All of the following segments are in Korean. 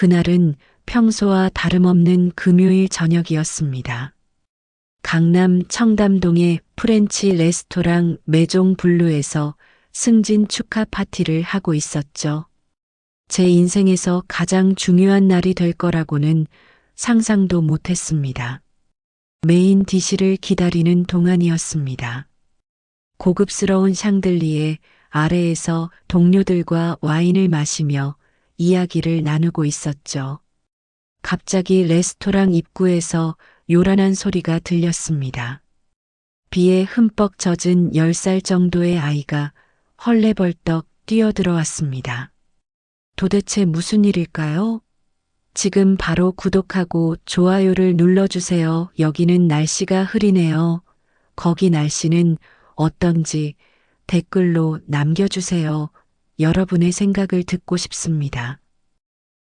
그날은 평소와 다름없는 금요일 저녁이었습니다. 강남 청담동의 프렌치 레스토랑 메종 블루에서 승진 축하 파티를 하고 있었죠. 제 인생에서 가장 중요한 날이 될 거라고는 상상도 못했습니다. 메인 디시를 기다리는 동안이었습니다. 고급스러운 샹들리에 아래에서 동료들과 와인을 마시며 이야기를 나누고 있었죠. 갑자기 레스토랑 입구에서 요란한 소리가 들렸습니다. 비에 흠뻑 젖은 10살 정도의 아이가 헐레벌떡 뛰어들어왔습니다. 도대체 무슨 일일까요? 지금 바로 구독하고 좋아요를 눌러주세요. 여기는 날씨가 흐리네요. 거기 날씨는 어떤지 댓글로 남겨주세요. 여러분의 생각을 듣고 싶습니다.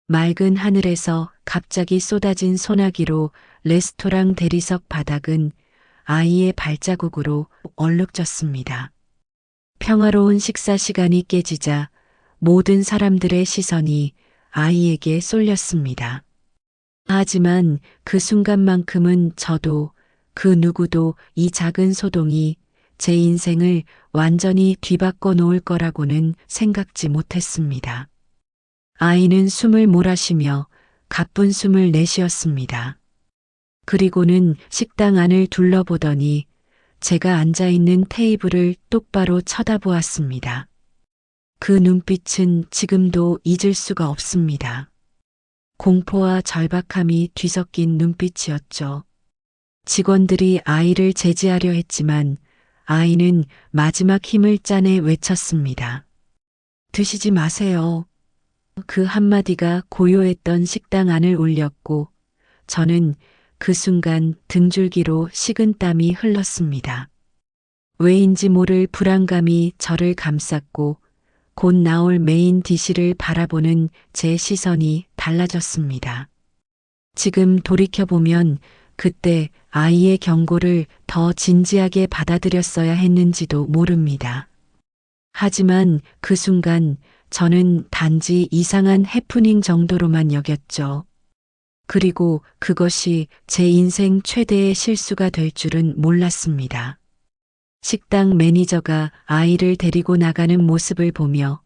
맑은 하늘에서 갑자기 쏟아진 소나기로 레스토랑 대리석 바닥은 아이의 발자국으로 얼룩졌습니다. 평화로운 식사 시간이 깨지자 모든 사람들의 시선이 아이에게 쏠렸습니다. 하지만 그 순간만큼은 저도 그 누구도 이 작은 소동이 제 인생을 완전히 뒤바꿔 놓을 거라고는 생각지 못했습니다. 아이는 숨을 몰아쉬며 가쁜 숨을 내쉬었습니다. 그리고는 식당 안을 둘러보더니 제가 앉아있는 테이블을 똑바로 쳐다보았습니다. 그 눈빛은 지금도 잊을 수가 없습니다. 공포와 절박함이 뒤섞인 눈빛이었죠. 직원들이 아이를 제지하려 했지만 아이는 마지막 힘을 짜내 외쳤습니다. 드시지 마세요. 그 한마디가 고요했던 식당 안을 울렸고 저는 그 순간 등줄기로 식은 땀이 흘렀습니다. 왜인지 모를 불안감이 저를 감쌌고 곧 나올 메인 디시를 바라보는 제 시선이 달라졌습니다. 지금 돌이켜보면 그때 아이의 경고를 더 진지하게 받아들였어야 했는지도 모릅니다. 하지만 그 순간 저는 단지 이상한 해프닝 정도로만 여겼죠. 그리고 그것이 제 인생 최대의 실수가 될 줄은 몰랐습니다. 식당 매니저가 아이를 데리고 나가는 모습을 보며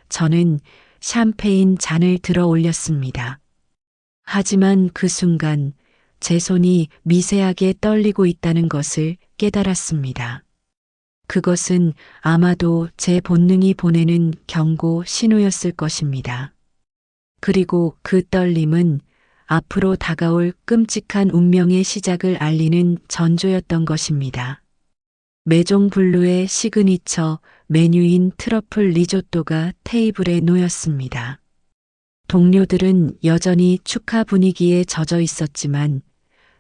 저는 샴페인 잔을 들어 올렸습니다. 하지만 그 순간 제 손이 미세하게 떨리고 있다는 것을 깨달았습니다. 그것은 아마도 제 본능이 보내는 경고 신호였을 것입니다. 그리고 그 떨림은 앞으로 다가올 끔찍한 운명의 시작을 알리는 전조였던 것입니다. 메종 블루의 시그니처 메뉴인 트러플 리조또가 테이블에 놓였습니다. 동료들은 여전히 축하 분위기에 젖어 있었지만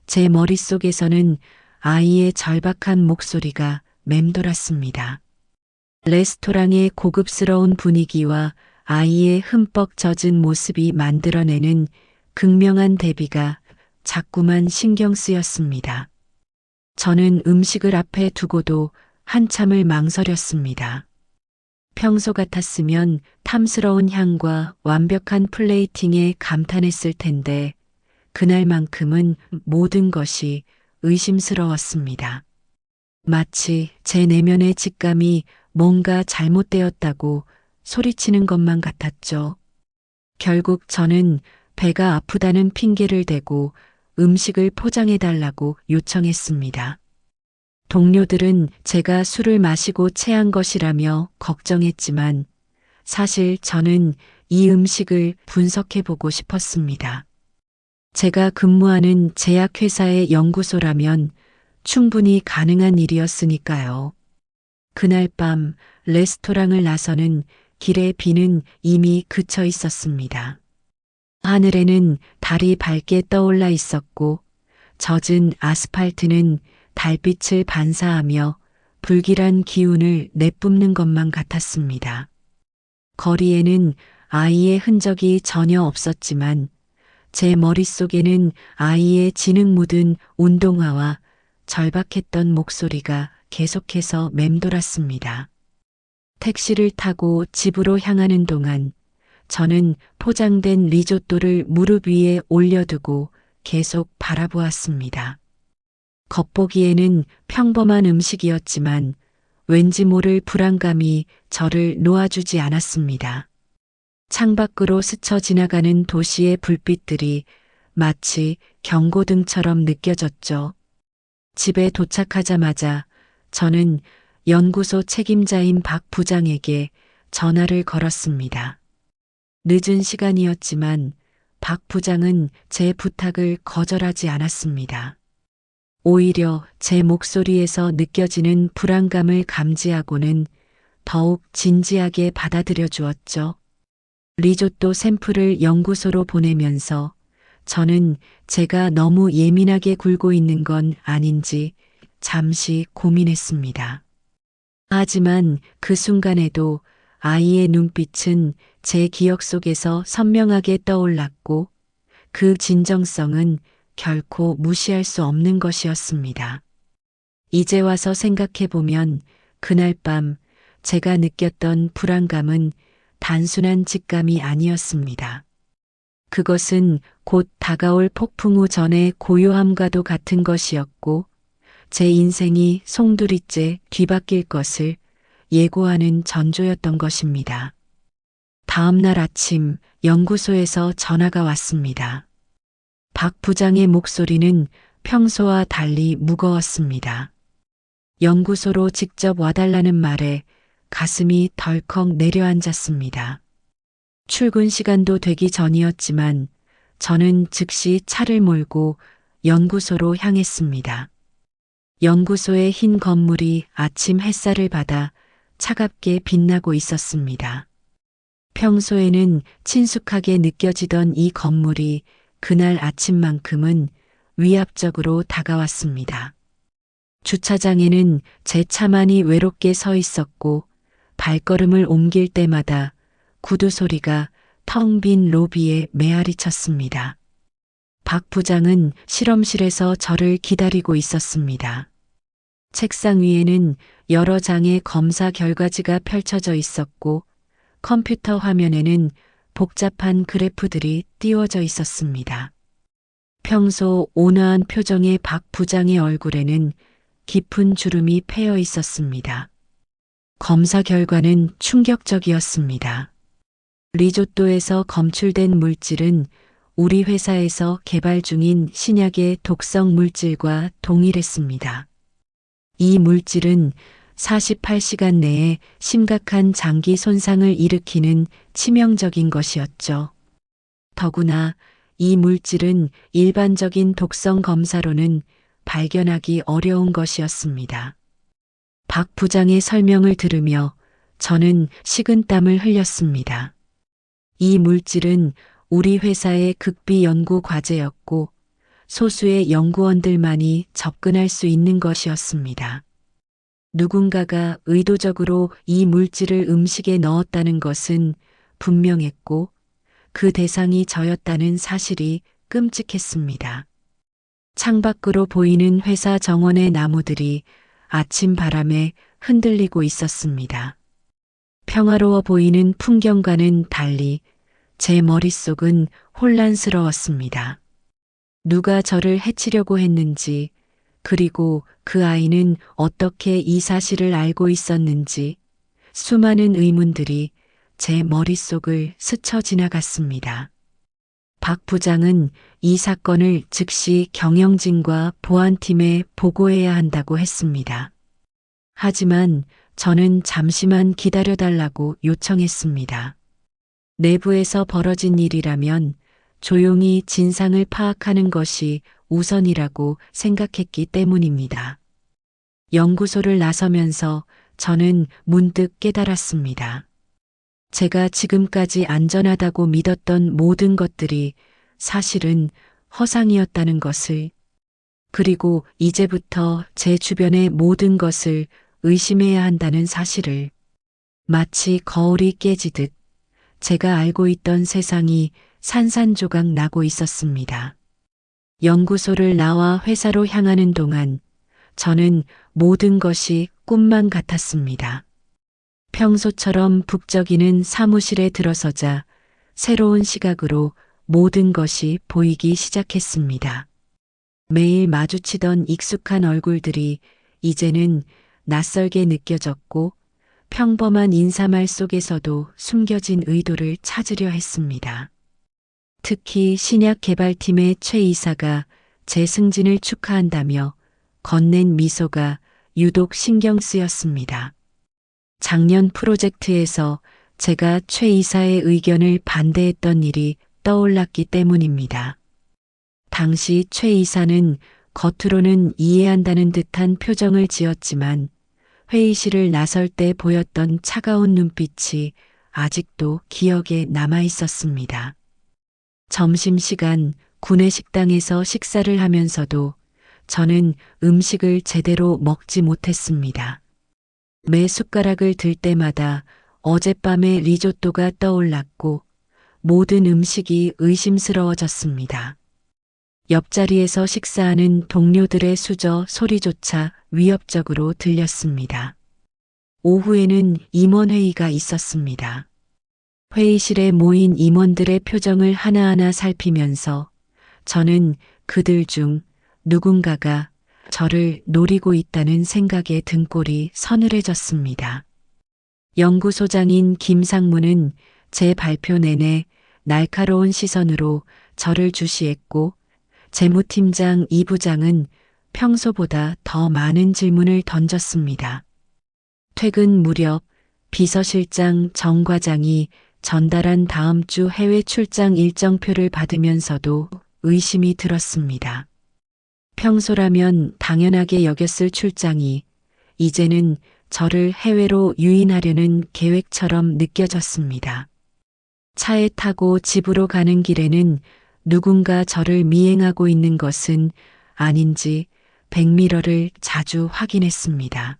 제 머릿속에서는 아이의 절박한 목소리가 맴돌았습니다. 레스토랑의 고급스러운 분위기와 아이의 흠뻑 젖은 모습이 만들어내는 극명한 대비가 자꾸만 신경 쓰였습니다. 저는 음식을 앞에 두고도 한참을 망설였습니다. 평소 같았으면 탐스러운 향과 완벽한 플레이팅에 감탄했을 텐데 그날만큼은 모든 것이 의심스러웠습니다. 마치 제 내면의 직감이 뭔가 잘못되었다고 소리치는 것만 같았죠. 결국 저는 배가 아프다는 핑계를 대고 음식을 포장해달라고 요청했습니다. 동료들은 제가 술을 마시고 체한 것이라며 걱정했지만 사실 저는 이 음식을 분석해보고 싶었습니다. 제가 근무하는 제약회사의 연구소라면 충분히 가능한 일이었으니까요. 그날 밤 레스토랑을 나서는 길의 비는 이미 그쳐 있었습니다. 하늘에는 달이 밝게 떠올라 있었고 젖은 아스팔트는 달빛을 반사하며 불길한 기운을 내뿜는 것만 같았습니다. 거리에는 아이의 흔적이 전혀 없었지만 제 머릿속에는 아이의 지능 묻은 운동화와 절박했던 목소리가 계속해서 맴돌았습니다. 택시를 타고 집으로 향하는 동안 저는 포장된 리조또를 무릎 위에 올려두고 계속 바라보았습니다. 겉보기에는 평범한 음식이었지만 왠지 모를 불안감이 저를 놓아주지 않았습니다. 창밖으로 스쳐 지나가는 도시의 불빛들이 마치 경고등처럼 느껴졌죠. 집에 도착하자마자 저는 연구소 책임자인 박 부장에게 전화를 걸었습니다. 늦은 시간이었지만 박 부장은 제 부탁을 거절하지 않았습니다. 오히려 제 목소리에서 느껴지는 불안감을 감지하고는 더욱 진지하게 받아들여 주었죠. 리조또 샘플을 연구소로 보내면서 저는 제가 너무 예민하게 굴고 있는 건 아닌지 잠시 고민했습니다. 하지만 그 순간에도 아이의 눈빛은 제 기억 속에서 선명하게 떠올랐고 그 진정성은 결코 무시할 수 없는 것이었습니다. 이제 와서 생각해보면 그날 밤 제가 느꼈던 불안감은 단순한 직감이 아니었습니다. 그것은 곧 다가올 폭풍 후 전의 고요함과도 같은 것이었고 제 인생이 송두리째 뒤바뀔 것을 예고하는 전조였던 것입니다. 다음 날 아침 연구소에서 전화가 왔습니다. 박 부장의 목소리는 평소와 달리 무거웠습니다. 연구소로 직접 와달라는 말에 가슴이 덜컥 내려앉았습니다. 출근 시간도 되기 전이었지만 저는 즉시 차를 몰고 연구소로 향했습니다. 연구소의 흰 건물이 아침 햇살을 받아 차갑게 빛나고 있었습니다. 평소에는 친숙하게 느껴지던 이 건물이 그날 아침만큼은 위압적으로 다가왔습니다. 주차장에는 제 차만이 외롭게 서 있었고 발걸음을 옮길 때마다 구두 소리가 텅 빈 로비에 메아리 쳤습니다. 박 부장은 실험실에서 저를 기다리고 있었습니다. 책상 위에는 여러 장의 검사 결과지가 펼쳐져 있었고 컴퓨터 화면에는 복잡한 그래프들이 띄워져 있었습니다. 평소 온화한 표정의 박 부장의 얼굴에는 깊은 주름이 패여 있었습니다. 검사 결과는 충격적이었습니다. 리조또에서 검출된 물질은 우리 회사에서 개발 중인 신약의 독성 물질과 동일했습니다. 이 물질은 48시간 내에 심각한 장기 손상을 일으키는 치명적인 것이었죠. 더구나 이 물질은 일반적인 독성 검사로는 발견하기 어려운 것이었습니다. 박 부장의 설명을 들으며 저는 식은땀을 흘렸습니다. 이 물질은 우리 회사의 극비 연구 과제였고 소수의 연구원들만이 접근할 수 있는 것이었습니다. 누군가가 의도적으로 이 물질을 음식에 넣었다는 것은 분명했고 그 대상이 저였다는 사실이 끔찍했습니다. 창밖으로 보이는 회사 정원의 나무들이 아침 바람에 흔들리고 있었습니다. 평화로워 보이는 풍경과는 달리 제 머릿속은 혼란스러웠습니다. 누가 저를 해치려고 했는지, 그리고 그 아이는 어떻게 이 사실을 알고 있었는지 수많은 의문들이 제 머릿속을 스쳐 지나갔습니다. 박 부장은 이 사건을 즉시 경영진과 보안팀에 보고해야 한다고 했습니다. 하지만 저는 잠시만 기다려달라고 요청했습니다. 내부에서 벌어진 일이라면 조용히 진상을 파악하는 것이 우선이라고 생각했기 때문입니다. 연구소를 나서면서 저는 문득 깨달았습니다. 제가 지금까지 안전하다고 믿었던 모든 것들이 사실은 허상이었다는 것을, 그리고 이제부터 제 주변의 모든 것을 의심해야 한다는 사실을, 마치 거울이 깨지듯 제가 알고 있던 세상이 산산조각 나고 있었습니다. 연구소를 나와 회사로 향하는 동안 저는 모든 것이 꿈만 같았습니다. 평소처럼 북적이는 사무실에 들어서자 새로운 시각으로 모든 것이 보이기 시작했습니다. 매일 마주치던 익숙한 얼굴들이 이제는 낯설게 느껴졌고 평범한 인사말 속에서도 숨겨진 의도를 찾으려 했습니다. 특히 신약 개발팀의 최 이사가 제 승진을 축하한다며 건넨 미소가 유독 신경 쓰였습니다. 작년 프로젝트에서 제가 최 이사의 의견을 반대했던 일이 떠올랐기 때문입니다. 당시 최 이사는 겉으로는 이해한다는 듯한 표정을 지었지만 회의실을 나설 때 보였던 차가운 눈빛이 아직도 기억에 남아 있었습니다. 점심시간 구내식당에서 식사를 하면서도 저는 음식을 제대로 먹지 못했습니다. 매 숟가락을 들 때마다 어젯밤의 리조또가 떠올랐고 모든 음식이 의심스러워졌습니다. 옆자리에서 식사하는 동료들의 수저 소리조차 위협적으로 들렸습니다. 오후에는 임원회의가 있었습니다. 회의실에 모인 임원들의 표정을 하나하나 살피면서 저는 그들 중 누군가가 저를 노리고 있다는 생각에 등골이 서늘해졌습니다. 연구소장인 김상무는 제 발표 내내 날카로운 시선으로 저를 주시했고 재무팀장 이 부장은 평소보다 더 많은 질문을 던졌습니다. 퇴근 무렵 비서실장 정 과장이 전달한 다음 주 해외 출장 일정표를 받으면서도 의심이 들었습니다. 평소라면 당연하게 여겼을 출장이 이제는 저를 해외로 유인하려는 계획처럼 느껴졌습니다. 차에 타고 집으로 가는 길에는 누군가 저를 미행하고 있는 것은 아닌지 백미러를 자주 확인했습니다.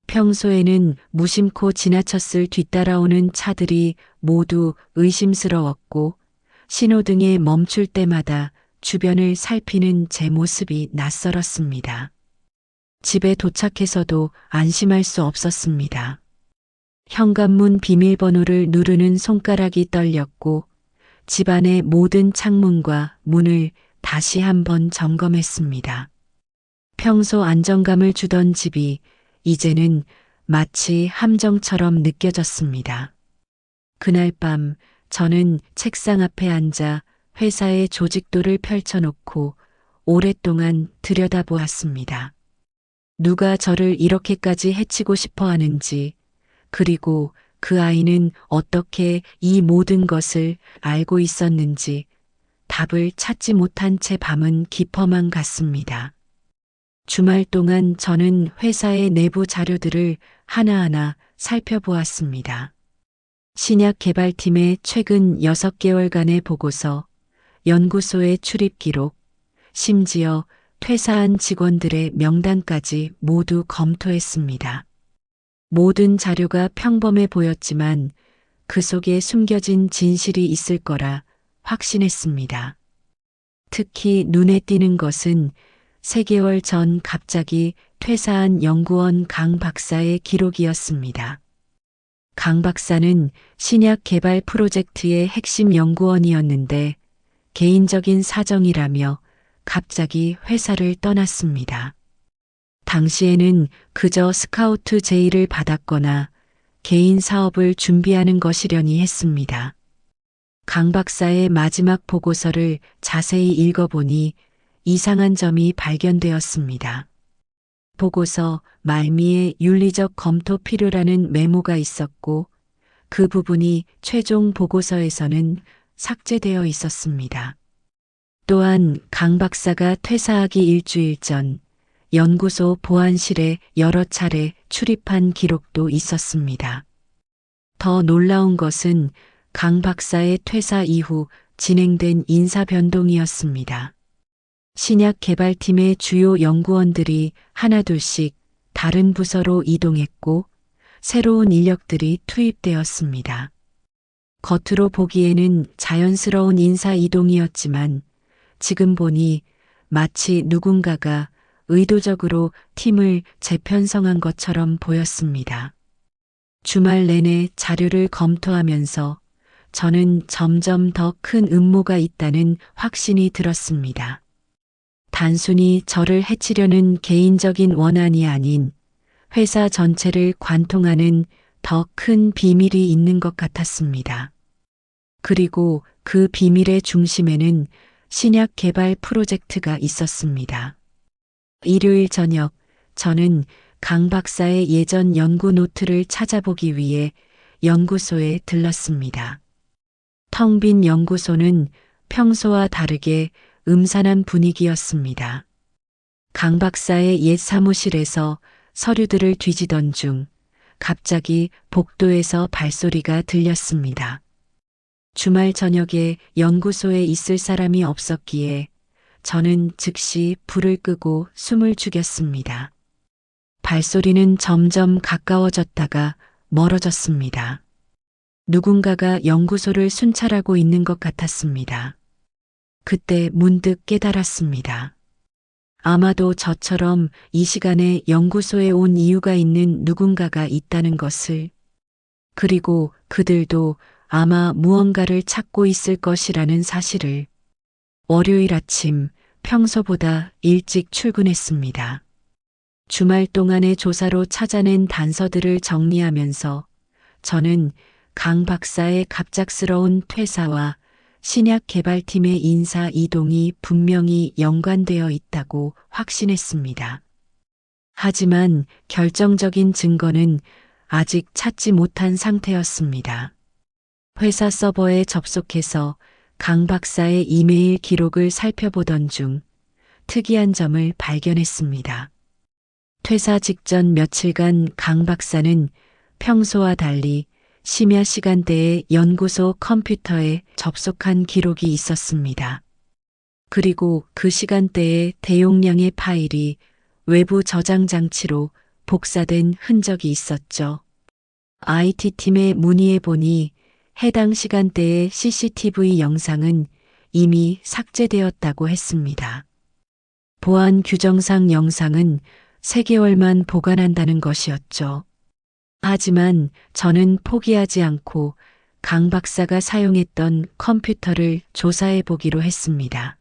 평소에는 무심코 지나쳤을 뒤따라오는 차들이 모두 의심스러웠고 신호등에 멈출 때마다 주변을 살피는 제 모습이 낯설었습니다. 집에 도착해서도 안심할 수 없었습니다. 현관문 비밀번호를 누르는 손가락이 떨렸고 집안의 모든 창문과 문을 다시 한번 점검했습니다. 평소 안정감을 주던 집이 이제는 마치 함정처럼 느껴졌습니다. 그날 밤 저는 책상 앞에 앉아 회사의 조직도를 펼쳐놓고 오랫동안 들여다보았습니다. 누가 저를 이렇게까지 해치고 싶어 하는지, 그리고 그 아이는 어떻게 이 모든 것을 알고 있었는지 답을 찾지 못한 채 밤은 깊어만 갔습니다. 주말 동안 저는 회사의 내부 자료들을 하나하나 살펴보았습니다. 신약 개발팀의 최근 6개월간의 보고서, 연구소의 출입 기록, 심지어 퇴사한 직원들의 명단까지 모두 검토했습니다. 모든 자료가 평범해 보였지만 그 속에 숨겨진 진실이 있을 거라 확신했습니다. 특히 눈에 띄는 것은 3개월 전 갑자기 퇴사한 연구원 강 박사의 기록이었습니다. 강 박사는 신약 개발 프로젝트의 핵심 연구원이었는데 개인적인 사정이라며 갑자기 회사를 떠났습니다. 당시에는 그저 스카우트 제의를 받았거나 개인 사업을 준비하는 것이려니 했습니다. 강 박사의 마지막 보고서를 자세히 읽어보니 이상한 점이 발견되었습니다. 보고서 말미에 윤리적 검토 필요라는 메모가 있었고 그 부분이 최종 보고서에서는 삭제되어 있었습니다. 또한 강 박사가 퇴사하기 일주일 전 연구소 보안실에 여러 차례 출입한 기록도 있었습니다. 더 놀라운 것은 강 박사의 퇴사 이후 진행된 인사 변동이었습니다. 신약 개발팀의 주요 연구원들이 하나둘씩 다른 부서로 이동했고 새로운 인력들이 투입되었습니다. 겉으로 보기에는 자연스러운 인사 이동이었지만 지금 보니 마치 누군가가 의도적으로 팀을 재편성한 것처럼 보였습니다. 주말 내내 자료를 검토하면서 저는 점점 더 큰 음모가 있다는 확신이 들었습니다. 단순히 저를 해치려는 개인적인 원한이 아닌 회사 전체를 관통하는 더 큰 비밀이 있는 것 같았습니다. 그리고 그 비밀의 중심에는 신약 개발 프로젝트가 있었습니다. 일요일 저녁, 저는 강 박사의 예전 연구 노트를 찾아보기 위해 연구소에 들렀습니다. 텅 빈 연구소는 평소와 다르게 음산한 분위기였습니다. 강 박사의 옛 사무실에서 서류들을 뒤지던 중 갑자기 복도에서 발소리가 들렸습니다. 주말 저녁에 연구소에 있을 사람이 없었기에 저는 즉시 불을 끄고 숨을 죽였습니다. 발소리는 점점 가까워졌다가 멀어졌습니다. 누군가가 연구소를 순찰하고 있는 것 같았습니다. 그때 문득 깨달았습니다. 아마도 저처럼 이 시간에 연구소에 온 이유가 있는 누군가가 있다는 것을, 그리고 그들도 아마 무언가를 찾고 있을 것이라는 사실을. 월요일 아침 평소보다 일찍 출근했습니다. 주말 동안의 조사로 찾아낸 단서들을 정리하면서 저는 강 박사의 갑작스러운 퇴사와 신약 개발팀의 인사 이동이 분명히 연관되어 있다고 확신했습니다. 하지만 결정적인 증거는 아직 찾지 못한 상태였습니다. 회사 서버에 접속해서 강 박사의 이메일 기록을 살펴보던 중 특이한 점을 발견했습니다. 퇴사 직전 며칠간 강 박사는 평소와 달리 심야 시간대에 연구소 컴퓨터에 접속한 기록이 있었습니다. 그리고 그 시간대에 대용량의 파일이 외부 저장 장치로 복사된 흔적이 있었죠. IT팀에 문의해 보니 해당 시간대의 CCTV 영상은 이미 삭제되었다고 했습니다. 보안 규정상 영상은 3개월만 보관한다는 것이었죠. 하지만 저는 포기하지 않고 강 박사가 사용했던 컴퓨터를 조사해 보기로 했습니다.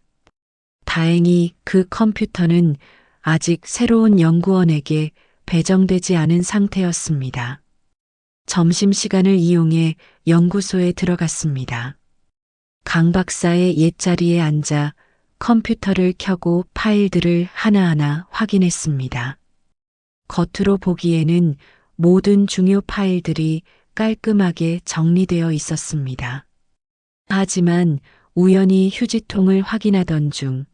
다행히 그 컴퓨터는 아직 새로운 연구원에게 배정되지 않은 상태였습니다. 점심시간을 이용해 연구소에 들어갔습니다. 강 박사의 옛자리에 앉아 컴퓨터를 켜고 파일들을 하나하나 확인했습니다. 겉으로 보기에는 모든 중요 파일들이 깔끔하게 정리되어 있었습니다. 하지만 우연히 휴지통을 확인하던 중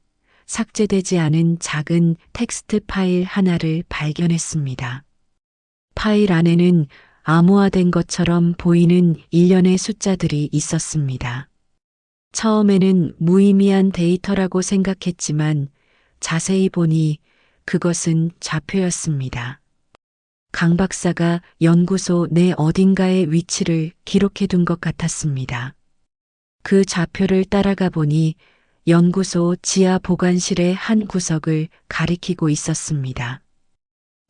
삭제되지 않은 작은 텍스트 파일 하나를 발견했습니다. 파일 안에는 암호화된 것처럼 보이는 일련의 숫자들이 있었습니다. 처음에는 무의미한 데이터라고 생각했지만 자세히 보니 그것은 좌표였습니다. 강 박사가 연구소 내 어딘가의 위치를 기록해둔 것 같았습니다. 그 좌표를 따라가 보니 연구소 지하 보관실의 한 구석을 가리키고 있었습니다.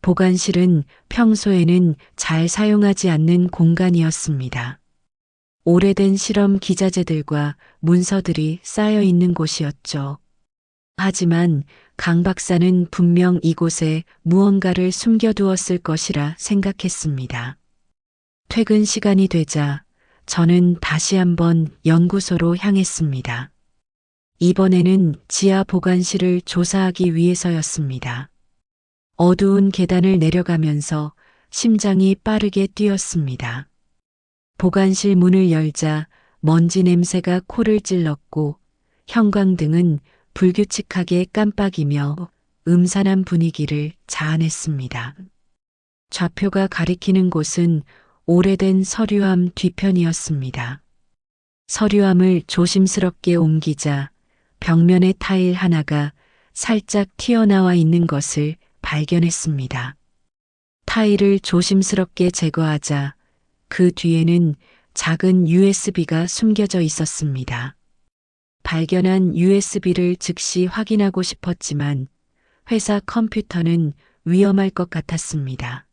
보관실은 평소에는 잘 사용하지 않는 공간이었습니다. 오래된 실험 기자재들과 문서들이 쌓여 있는 곳이었죠. 하지만 강 박사는 분명 이곳에 무언가를 숨겨두었을 것이라 생각했습니다. 퇴근 시간이 되자 저는 다시 한번 연구소로 향했습니다. 이번에는 지하 보관실을 조사하기 위해서였습니다. 어두운 계단을 내려가면서 심장이 빠르게 뛰었습니다. 보관실 문을 열자 먼지 냄새가 코를 찔렀고 형광등은 불규칙하게 깜빡이며 음산한 분위기를 자아냈습니다. 좌표가 가리키는 곳은 오래된 서류함 뒤편이었습니다. 서류함을 조심스럽게 옮기자 벽면의 타일 하나가 살짝 튀어나와 있는 것을 발견했습니다. 타일을 조심스럽게 제거하자 그 뒤에는 작은 USB가 숨겨져 있었습니다. 발견한 USB를 즉시 확인하고 싶었지만 회사 컴퓨터는 위험할 것 같았습니다.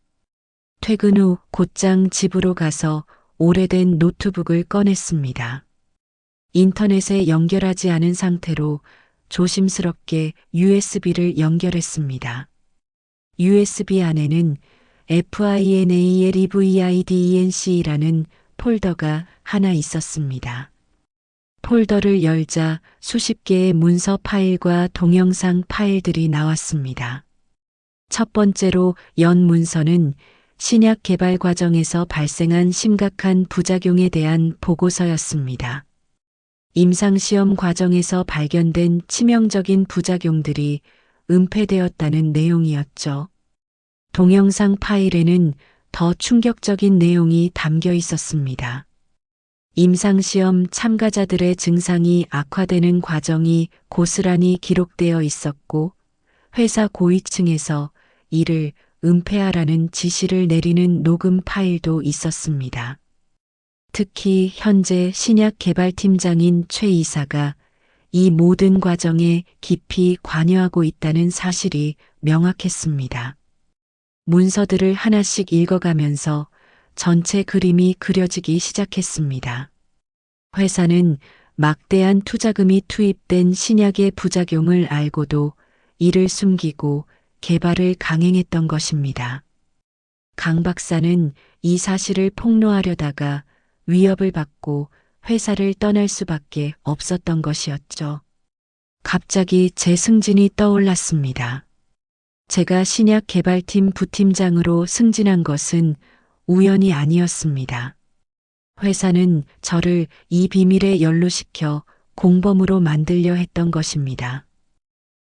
퇴근 후 곧장 집으로 가서 오래된 노트북을 꺼냈습니다. 인터넷에 연결하지 않은 상태로 조심스럽게 USB를 연결했습니다. USB 안에는 FINALEVIDENC라는 폴더가 하나 있었습니다. 폴더를 열자 수십 개의 문서 파일과 동영상 파일들이 나왔습니다. 첫 번째로 연 문서는 신약 개발 과정에서 발생한 심각한 부작용에 대한 보고서였습니다. 임상시험 과정에서 발견된 치명적인 부작용들이 은폐되었다는 내용이었죠. 동영상 파일에는 더 충격적인 내용이 담겨 있었습니다. 임상시험 참가자들의 증상이 악화되는 과정이 고스란히 기록되어 있었고, 회사 고위층에서 이를 은폐하라는 지시를 내리는 녹음 파일도 있었습니다. 특히 현재 신약 개발팀장인 최 이사가 이 모든 과정에 깊이 관여하고 있다는 사실이 명확했습니다. 문서들을 하나씩 읽어가면서 전체 그림이 그려지기 시작했습니다. 회사는 막대한 투자금이 투입된 신약의 부작용을 알고도 이를 숨기고 개발을 강행했던 것입니다. 강 박사는 이 사실을 폭로하려다가 위협을 받고 회사를 떠날 수밖에 없었던 것이었죠. 갑자기 제 승진이 떠올랐습니다. 제가 신약 개발팀 부팀장으로 승진한 것은 우연이 아니었습니다. 회사는 저를 이 비밀에 연루시켜 공범으로 만들려 했던 것입니다.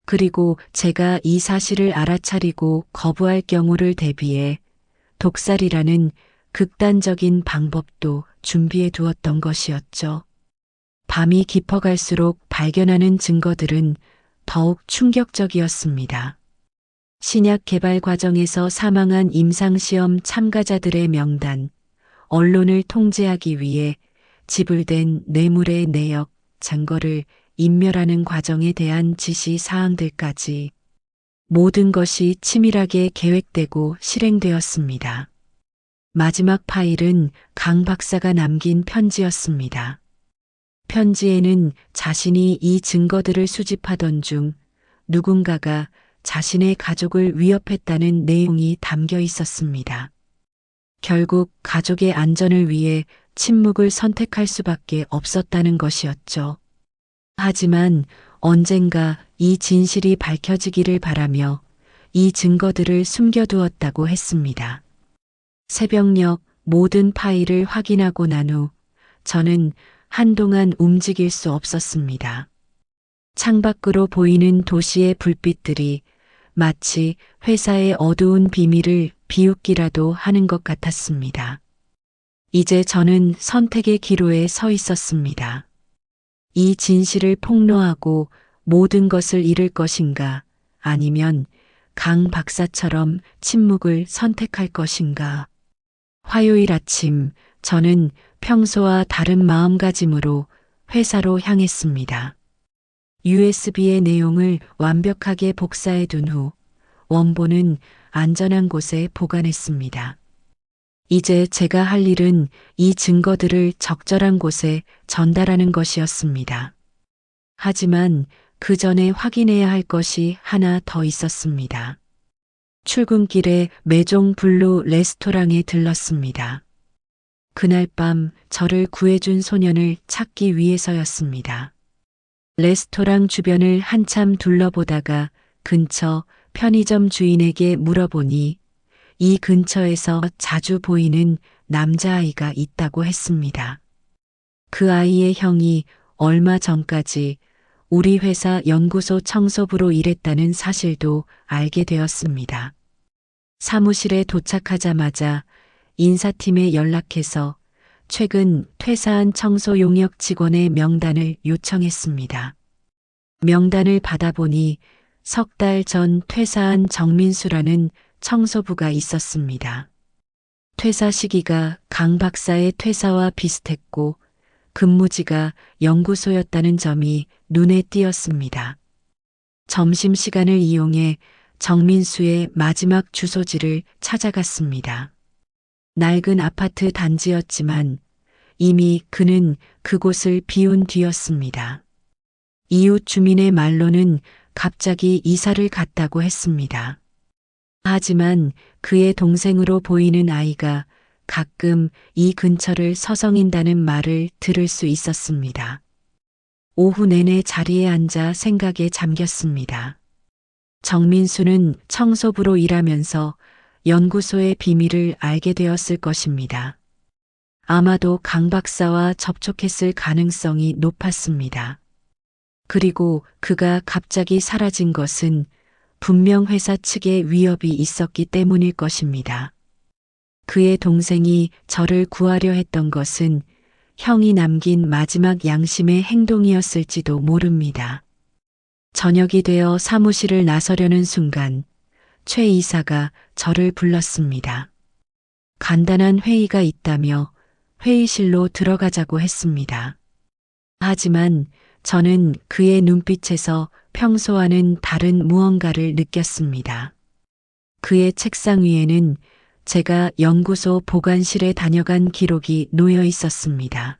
그리고 제가 이 사실을 알아차리고 거부할 경우를 대비해 독살이라는 극단적인 방법도 준비해 두었던 것이었죠. 밤이 깊어갈수록 발견하는 증거들은 더욱 충격적이었습니다. 신약 개발 과정에서 사망한 임상시험 참가자들의 명단, 언론을 통제하기 위해 지불된 뇌물의 내역, 증거를 인멸하는 과정에 대한 지시 사항들까지 모든 것이 치밀하게 계획되고 실행되었습니다. 마지막 파일은 강 박사가 남긴 편지였습니다. 편지에는 자신이 이 증거들을 수집하던 중 누군가가 자신의 가족을 위협했다는 내용이 담겨 있었습니다. 결국 가족의 안전을 위해 침묵을 선택할 수밖에 없었다는 것이었죠. 하지만 언젠가 이 진실이 밝혀지기를 바라며 이 증거들을 숨겨두었다고 했습니다. 새벽녘 모든 파일을 확인하고 난 후 저는 한동안 움직일 수 없었습니다. 창밖으로 보이는 도시의 불빛들이 마치 회사의 어두운 비밀을 비웃기라도 하는 것 같았습니다. 이제 저는 선택의 기로에 서 있었습니다. 이 진실을 폭로하고 모든 것을 잃을 것인가, 아니면 강 박사처럼 침묵을 선택할 것인가. 화요일 아침, 저는 평소와 다른 마음가짐으로 회사로 향했습니다. USB의 내용을 완벽하게 복사해 둔 후 원본은 안전한 곳에 보관했습니다. 이제 제가 할 일은 이 증거들을 적절한 곳에 전달하는 것이었습니다. 하지만 그 전에 확인해야 할 것이 하나 더 있었습니다. 출근길에 메종 블루 레스토랑에 들렀습니다. 그날 밤 저를 구해준 소년을 찾기 위해서였습니다. 레스토랑 주변을 한참 둘러보다가 근처 편의점 주인에게 물어보니 이 근처에서 자주 보이는 남자아이가 있다고 했습니다. 그 아이의 형이 얼마 전까지 우리 회사 연구소 청소부로 일했다는 사실도 알게 되었습니다. 사무실에 도착하자마자 인사팀에 연락해서 최근 퇴사한 청소 용역 직원의 명단을 요청했습니다. 명단을 받아보니 석 달 전 퇴사한 정민수라는 청소부가 있었습니다. 퇴사 시기가 강 박사의 퇴사와 비슷했고 근무지가 연구소였다는 점이 눈에 띄었습니다. 점심시간을 이용해 정민수의 마지막 주소지를 찾아갔습니다. 낡은 아파트 단지였지만 이미 그는 그곳을 비운 뒤였습니다. 이웃 주민의 말로는 갑자기 이사를 갔다고 했습니다. 하지만 그의 동생으로 보이는 아이가 가끔 이 근처를 서성인다는 말을 들을 수 있었습니다. 오후 내내 자리에 앉아 생각에 잠겼습니다. 정민수는 청소부로 일하면서 연구소의 비밀을 알게 되었을 것입니다. 아마도 강 박사와 접촉했을 가능성이 높았습니다. 그리고 그가 갑자기 사라진 것은 분명 회사 측의 위협이 있었기 때문일 것입니다. 그의 동생이 저를 구하려 했던 것은 형이 남긴 마지막 양심의 행동이었을지도 모릅니다. 저녁이 되어 사무실을 나서려는 순간 최 이사가 저를 불렀습니다. 간단한 회의가 있다며 회의실로 들어가자고 했습니다. 하지만 저는 그의 눈빛에서 평소와는 다른 무언가를 느꼈습니다. 그의 책상 위에는 제가 연구소 보관실에 다녀간 기록이 놓여 있었습니다.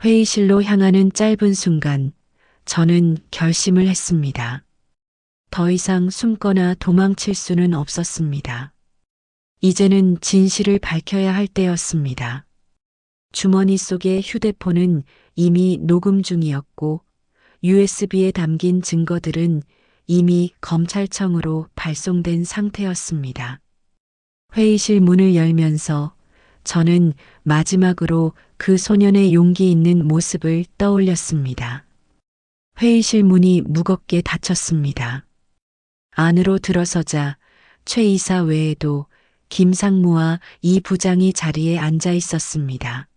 회의실로 향하는 짧은 순간 저는 결심을 했습니다. 더 이상 숨거나 도망칠 수는 없었습니다. 이제는 진실을 밝혀야 할 때였습니다. 주머니 속의 휴대폰은 이미 녹음 중이었고 USB에 담긴 증거들은 이미 검찰청으로 발송된 상태였습니다. 회의실 문을 열면서 저는 마지막으로 그 소년의 용기 있는 모습을 떠올렸습니다. 회의실 문이 무겁게 닫혔습니다. 안으로 들어서자 최 이사 외에도 김상무와 이 부장이 자리에 앉아 있었습니다.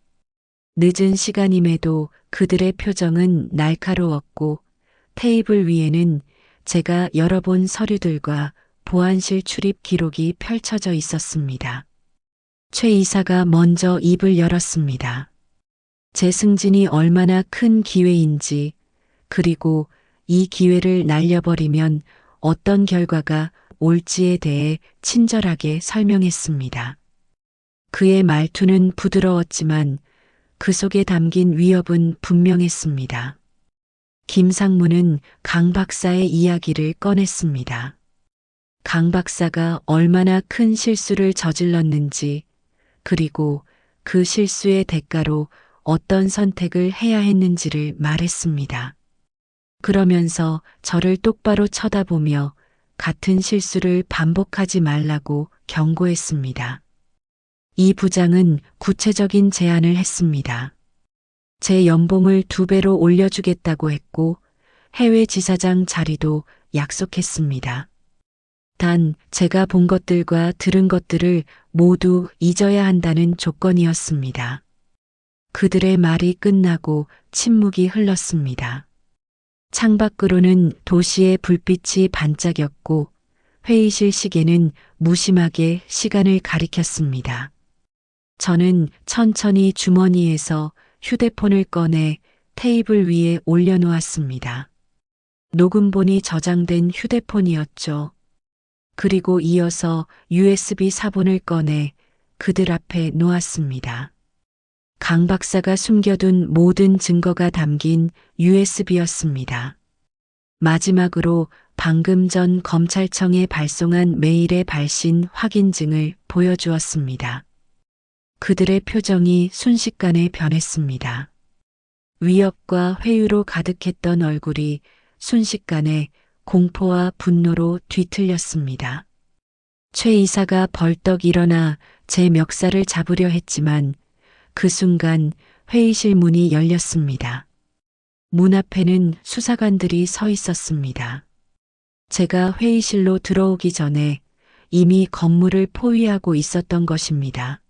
늦은 시간임에도 그들의 표정은 날카로웠고 테이블 위에는 제가 열어본 서류들과 보안실 출입 기록이 펼쳐져 있었습니다. 최 이사가 먼저 입을 열었습니다. 제 승진이 얼마나 큰 기회인지, 그리고 이 기회를 날려버리면 어떤 결과가 올지에 대해 친절하게 설명했습니다. 그의 말투는 부드러웠지만 그 속에 담긴 위협은 분명했습니다. 김상무는 강 박사의 이야기를 꺼냈습니다. 강 박사가 얼마나 큰 실수를 저질렀는지, 그리고 그 실수의 대가로 어떤 선택을 해야 했는지를 말했습니다. 그러면서 저를 똑바로 쳐다보며 같은 실수를 반복하지 말라고 경고했습니다. 이 부장은 구체적인 제안을 했습니다. 제 연봉을 2배로 올려주겠다고 했고 해외 지사장 자리도 약속했습니다. 단 제가 본 것들과 들은 것들을 모두 잊어야 한다는 조건이었습니다. 그들의 말이 끝나고 침묵이 흘렀습니다. 창밖으로는 도시의 불빛이 반짝였고 회의실 시계는 무심하게 시간을 가리켰습니다. 저는 천천히 주머니에서 휴대폰을 꺼내 테이블 위에 올려놓았습니다. 녹음본이 저장된 휴대폰이었죠. 그리고 이어서 USB 사본을 꺼내 그들 앞에 놓았습니다. 강 박사가 숨겨둔 모든 증거가 담긴 USB였습니다. 마지막으로 방금 전 검찰청에 발송한 메일의 발신 확인증을 보여주었습니다. 그들의 표정이 순식간에 변했습니다. 위협과 회유로 가득했던 얼굴이 순식간에 공포와 분노로 뒤틀렸습니다. 최 이사가 벌떡 일어나 제 멱살을 잡으려 했지만 그 순간 회의실 문이 열렸습니다. 문 앞에는 수사관들이 서 있었습니다. 제가 회의실로 들어오기 전에 이미 건물을 포위하고 있었던 것입니다.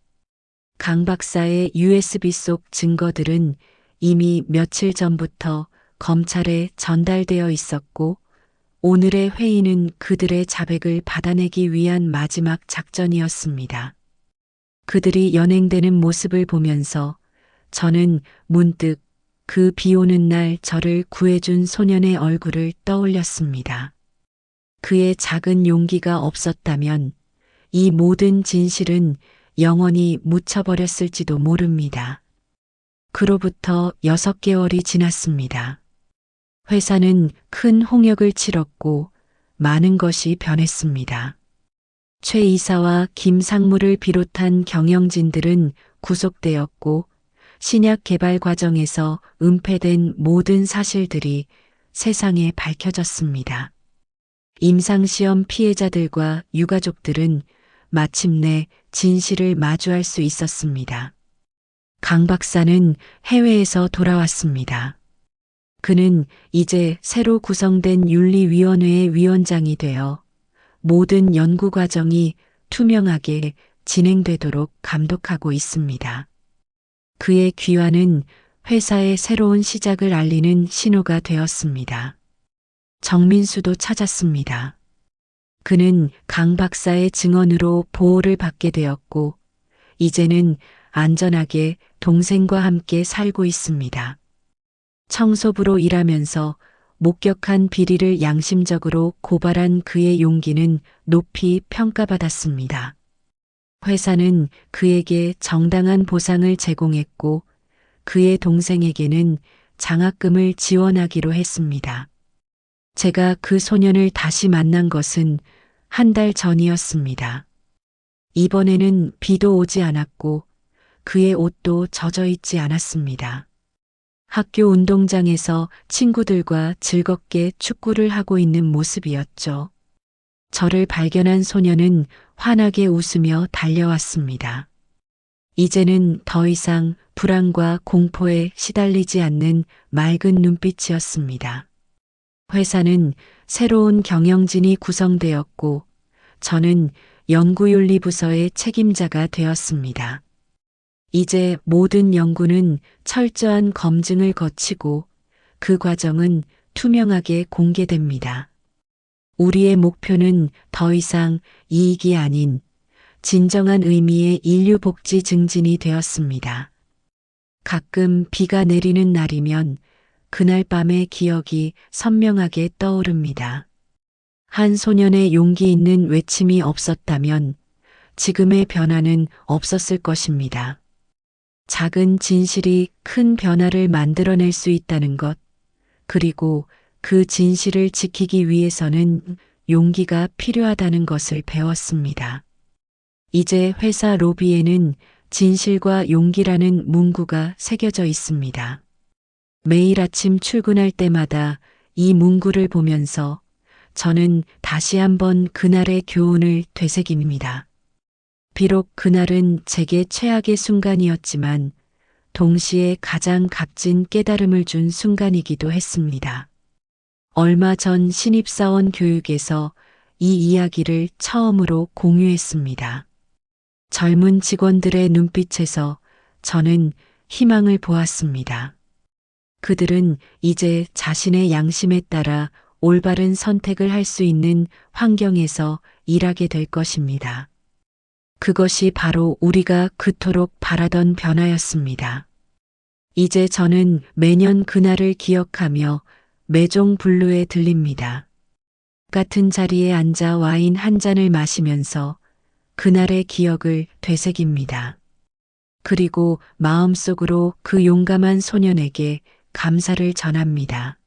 강 박사의 USB 속 증거들은 이미 며칠 전부터 검찰에 전달되어 있었고 오늘의 회의는 그들의 자백을 받아내기 위한 마지막 작전이었습니다. 그들이 연행되는 모습을 보면서 저는 문득 그 비 오는 날 저를 구해준 소년의 얼굴을 떠올렸습니다. 그의 작은 용기가 없었다면 이 모든 진실은 영원히 묻혀버렸을지도 모릅니다. 그로부터 6개월이 지났습니다. 회사는 큰 홍역을 치렀고 많은 것이 변했습니다. 최 이사와 김 상무를 비롯한 경영진들은 구속되었고 신약 개발 과정에서 은폐된 모든 사실들이 세상에 밝혀졌습니다. 임상시험 피해자들과 유가족들은 마침내 진실을 마주할 수 있었습니다. 강 박사는 해외에서 돌아왔습니다. 그는 이제 새로 구성된 윤리위원회의 위원장이 되어 모든 연구 과정이 투명하게 진행되도록 감독하고 있습니다. 그의 귀환은 회사의 새로운 시작을 알리는 신호가 되었습니다. 정민수도 찾았습니다. 그는 강 박사의 증언으로 보호를 받게 되었고, 이제는 안전하게 동생과 함께 살고 있습니다. 청소부로 일하면서 목격한 비리를 양심적으로 고발한 그의 용기는 높이 평가받았습니다. 회사는 그에게 정당한 보상을 제공했고 그의 동생에게는 장학금을 지원하기로 했습니다. 제가 그 소년을 다시 만난 것은 한 달 전이었습니다. 이번에는 비도 오지 않았고 그의 옷도 젖어 있지 않았습니다. 학교 운동장에서 친구들과 즐겁게 축구를 하고 있는 모습이었죠. 저를 발견한 소녀는 환하게 웃으며 달려왔습니다. 이제는 더 이상 불안과 공포에 시달리지 않는 맑은 눈빛이었습니다. 회사는 새로운 경영진이 구성되었고 저는 연구윤리부서의 책임자가 되었습니다. 이제 모든 연구는 철저한 검증을 거치고 그 과정은 투명하게 공개됩니다. 우리의 목표는 더 이상 이익이 아닌 진정한 의미의 인류 복지 증진이 되었습니다. 가끔 비가 내리는 날이면 그날 밤의 기억이 선명하게 떠오릅니다. 한 소년의 용기 있는 외침이 없었다면 지금의 변화는 없었을 것입니다. 작은 진실이 큰 변화를 만들어낼 수 있다는 것, 그리고 그 진실을 지키기 위해서는 용기가 필요하다는 것을 배웠습니다. 이제 회사 로비에는 진실과 용기라는 문구가 새겨져 있습니다. 매일 아침 출근할 때마다 이 문구를 보면서 저는 다시 한번 그날의 교훈을 되새깁니다. 비록 그날은 제게 최악의 순간이었지만 동시에 가장 값진 깨달음을 준 순간이기도 했습니다. 얼마 전 신입사원 교육에서 이 이야기를 처음으로 공유했습니다. 젊은 직원들의 눈빛에서 저는 희망을 보았습니다. 그들은 이제 자신의 양심에 따라 올바른 선택을 할 수 있는 환경에서 일하게 될 것입니다. 그것이 바로 우리가 그토록 바라던 변화였습니다. 이제 저는 매년 그날을 기억하며 매종 블루에 들립니다. 같은 자리에 앉아 와인 한 잔을 마시면서 그날의 기억을 되새깁니다. 그리고 마음속으로 그 용감한 소년에게 감사를 전합니다.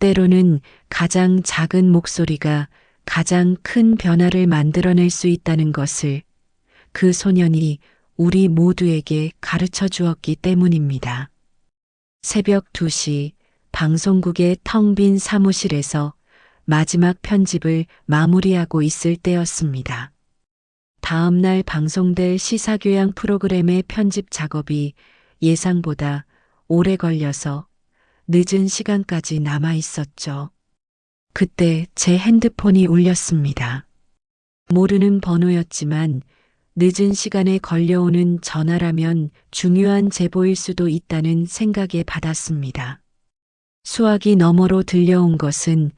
때로는 가장 작은 목소리가 가장 큰 변화를 만들어낼 수 있다는 것을 그 소년이 우리 모두에게 가르쳐 주었기 때문입니다. 새벽 2시 방송국의 텅 빈 사무실에서 마지막 편집을 마무리하고 있을 때였습니다. 다음 날 방송될 시사교양 프로그램의 편집 작업이 예상보다 오래 걸려서 늦은 시간까지 남아 있었죠. 그때 제 핸드폰이 울렸습니다. 모르는 번호였지만 늦은 시간에 걸려오는 전화라면 중요한 제보일 수도 있다는 생각에 받았습니다. 수화기 너머로 들려온 것은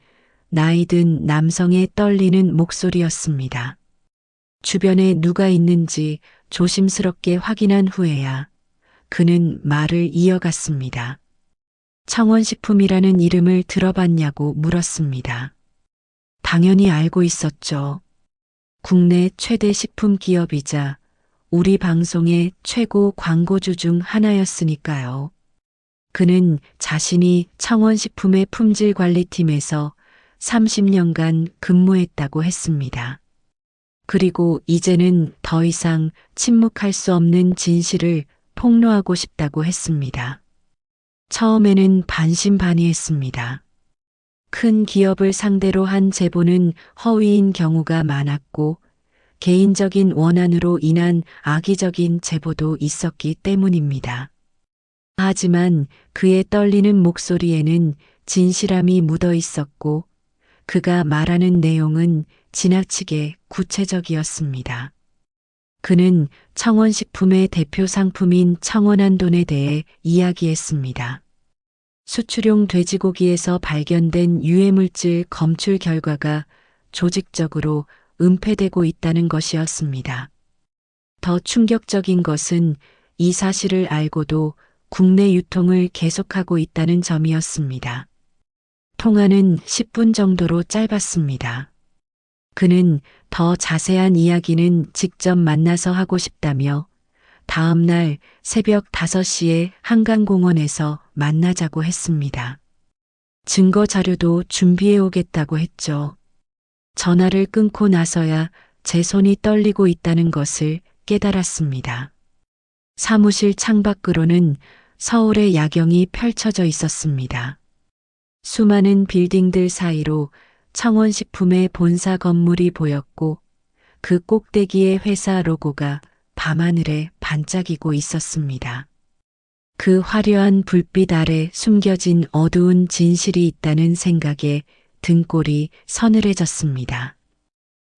나이든 남성의 떨리는 목소리였습니다. 주변에 누가 있는지 조심스럽게 확인한 후에야 그는 말을 이어갔습니다. 청원식품이라는 이름을 들어봤냐고 물었습니다. 당연히 알고 있었죠. 국내 최대 식품 기업이자 우리 방송의 최고 광고주 중 하나였으니까요. 그는 자신이 청원식품의 품질관리팀에서 30년간 근무했다고 했습니다. 그리고 이제는 더 이상 침묵할 수 없는 진실을 폭로하고 싶다고 했습니다. 처음에는 반신반의했습니다. 큰 기업을 상대로 한 제보는 허위인 경우가 많았고 개인적인 원한으로 인한 악의적인 제보도 있었기 때문입니다. 하지만 그의 떨리는 목소리에는 진실함이 묻어 있었고 그가 말하는 내용은 지나치게 구체적이었습니다. 그는 청원식품의 대표 상품인 청원한돈에 대해 이야기했습니다. 수출용 돼지고기에서 발견된 유해물질 검출 결과가 조직적으로 은폐되고 있다는 것이었습니다. 더 충격적인 것은 이 사실을 알고도 국내 유통을 계속하고 있다는 점이었습니다. 통화는 10분 정도로 짧았습니다. 그는 더 자세한 이야기는 직접 만나서 하고 싶다며 다음 날 새벽 5시에 한강공원에서 만나자고 했습니다. 증거 자료도 준비해 오겠다고 했죠. 전화를 끊고 나서야 제 손이 떨리고 있다는 것을 깨달았습니다. 사무실 창밖으로는 서울의 야경이 펼쳐져 있었습니다. 수많은 빌딩들 사이로 청원식품의 본사 건물이 보였고 그 꼭대기에 회사 로고가 밤하늘에 반짝이고 있었습니다. 그 화려한 불빛 아래 숨겨진 어두운 진실이 있다는 생각에 등골이 서늘해졌습니다.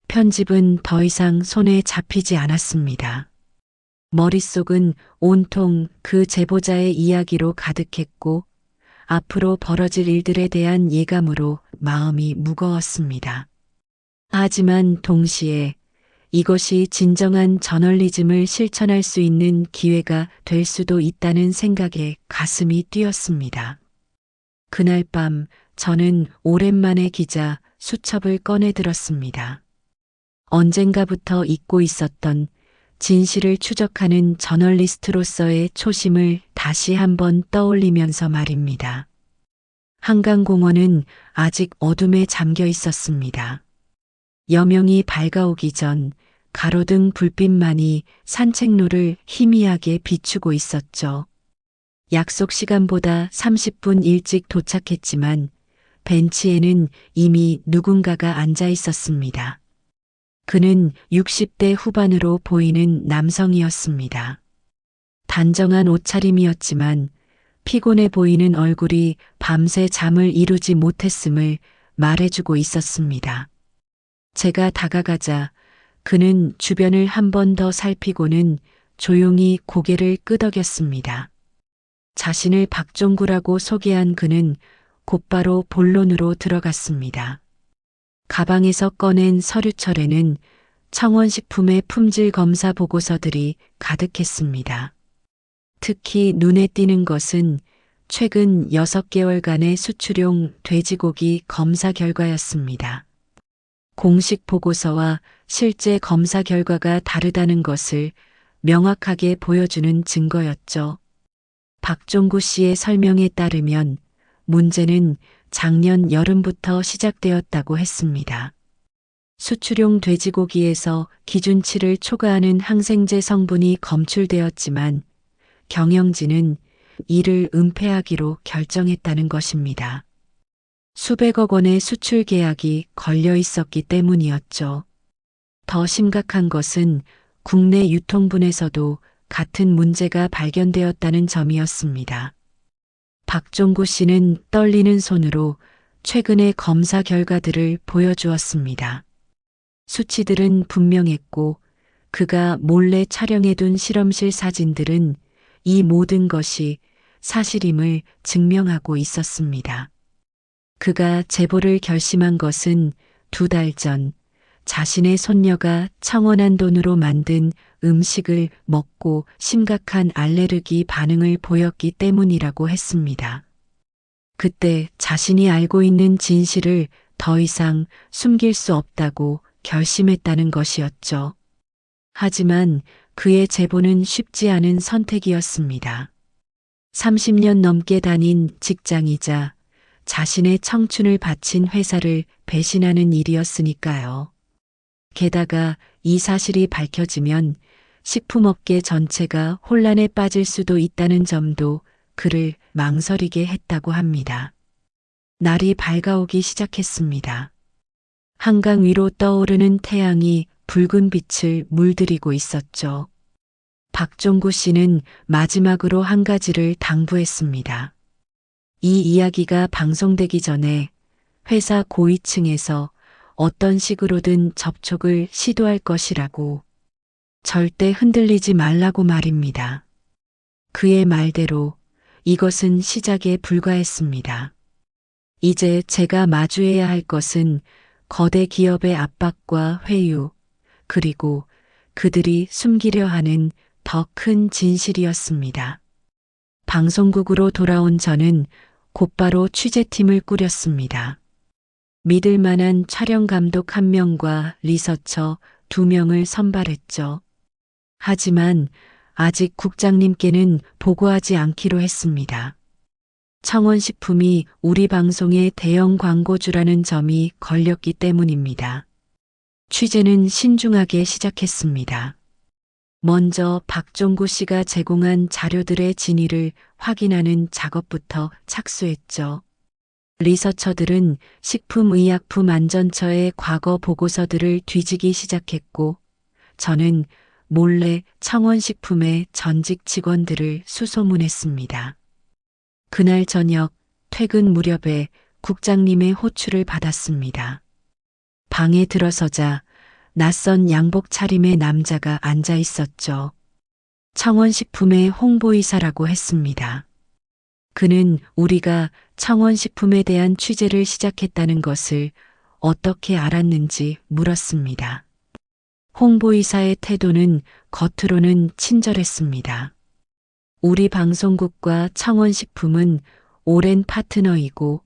편집은 더 이상 손에 잡히지 않았습니다. 머릿속은 온통 그 제보자의 이야기로 가득했고 앞으로 벌어질 일들에 대한 예감으로 마음이 무거웠습니다. 하지만 동시에 이것이 진정한 저널리즘을 실천할 수 있는 기회가 될 수도 있다는 생각에 가슴이 뛰었습니다. 그날 밤 저는 오랜만에 기자 수첩을 꺼내 들었습니다. 언젠가부터 잊고 있었던 진실을 추적하는 저널리스트로서의 초심을 다시 한번 떠올리면서 말입니다. 한강공원은 아직 어둠에 잠겨 있었습니다. 여명이 밝아오기 전 가로등 불빛만이 산책로를 희미하게 비추고 있었죠. 약속 시간보다 30분 일찍 도착했지만 벤치에는 이미 누군가가 앉아 있었습니다. 그는 60대 후반으로 보이는 남성이었습니다. 단정한 옷차림이었지만 피곤해 보이는 얼굴이 밤새 잠을 이루지 못했음을 말해주고 있었습니다. 제가 다가가자 그는 주변을 한 번 더 살피고는 조용히 고개를 끄덕였습니다. 자신을 박종구라고 소개한 그는 곧바로 본론으로 들어갔습니다. 가방에서 꺼낸 서류철에는 청원식품의 품질 검사 보고서들이 가득했습니다. 특히 눈에 띄는 것은 최근 6개월간의 수출용 돼지고기 검사 결과였습니다. 공식 보고서와 실제 검사 결과가 다르다는 것을 명확하게 보여주는 증거였죠. 박종구 씨의 설명에 따르면 문제는 작년 여름부터 시작되었다고 했습니다. 수출용 돼지고기에서 기준치를 초과하는 항생제 성분이 검출되었지만 경영진은 이를 은폐하기로 결정했다는 것입니다. 수백억 원의 수출 계약이 걸려 있었기 때문이었죠. 더 심각한 것은 국내 유통분에서도 같은 문제가 발견되었다는 점이었습니다. 박종구 씨는 떨리는 손으로 최근의 검사 결과들을 보여주었습니다. 수치들은 분명했고 그가 몰래 촬영해둔 실험실 사진들은 이 모든 것이 사실임을 증명하고 있었습니다. 그가 제보를 결심한 것은 2달 전 자신의 손녀가 청원한 돈으로 만든 음식을 먹고 심각한 알레르기 반응을 보였기 때문이라고 했습니다. 그때 자신이 알고 있는 진실을 더 이상 숨길 수 없다고 결심했다는 것이었죠. 하지만 그의 제보는 쉽지 않은 선택이었습니다. 30년 넘게 다닌 직장이자 자신의 청춘을 바친 회사를 배신하는 일이었으니까요. 게다가 이 사실이 밝혀지면 식품업계 전체가 혼란에 빠질 수도 있다는 점도 그를 망설이게 했다고 합니다. 날이 밝아오기 시작했습니다. 한강 위로 떠오르는 태양이 붉은 빛을 물들이고 있었죠. 박종구 씨는 마지막으로 한 가지를 당부했습니다. 이 이야기가 방송되기 전에 회사 고위층에서 어떤 식으로든 접촉을 시도할 것이라고, 절대 흔들리지 말라고 말입니다. 그의 말대로 이것은 시작에 불과했습니다. 이제 제가 마주해야 할 것은 거대 기업의 압박과 회유, 그리고 그들이 숨기려 하는 더 큰 진실이었습니다. 방송국으로 돌아온 저는 곧바로 취재팀을 꾸렸습니다. 믿을 만한 촬영 감독 1명과 리서처 2명을 선발했죠. 하지만 아직 국장님께는 보고하지 않기로 했습니다. 청원식품이 우리 방송의 대형 광고주라는 점이 걸렸기 때문입니다. 취재는 신중하게 시작했습니다. 먼저 박종구 씨가 제공한 자료들의 진위를 확인하는 작업부터 착수했죠. 리서처들은 식품의약품안전처의 과거 보고서들을 뒤지기 시작했고, 저는 몰래 청원식품의 전직 직원들을 수소문했습니다. 그날 저녁 퇴근 무렵에 국장님의 호출을 받았습니다. 방에 들어서자 낯선 양복 차림의 남자가 앉아 있었죠. 청원식품의 홍보이사라고 했습니다. 그는 우리가 청원식품에 대한 취재를 시작했다는 것을 어떻게 알았는지 물었습니다. 홍보이사의 태도는 겉으로는 친절했습니다. 우리 방송국과 청원식품은 오랜 파트너이고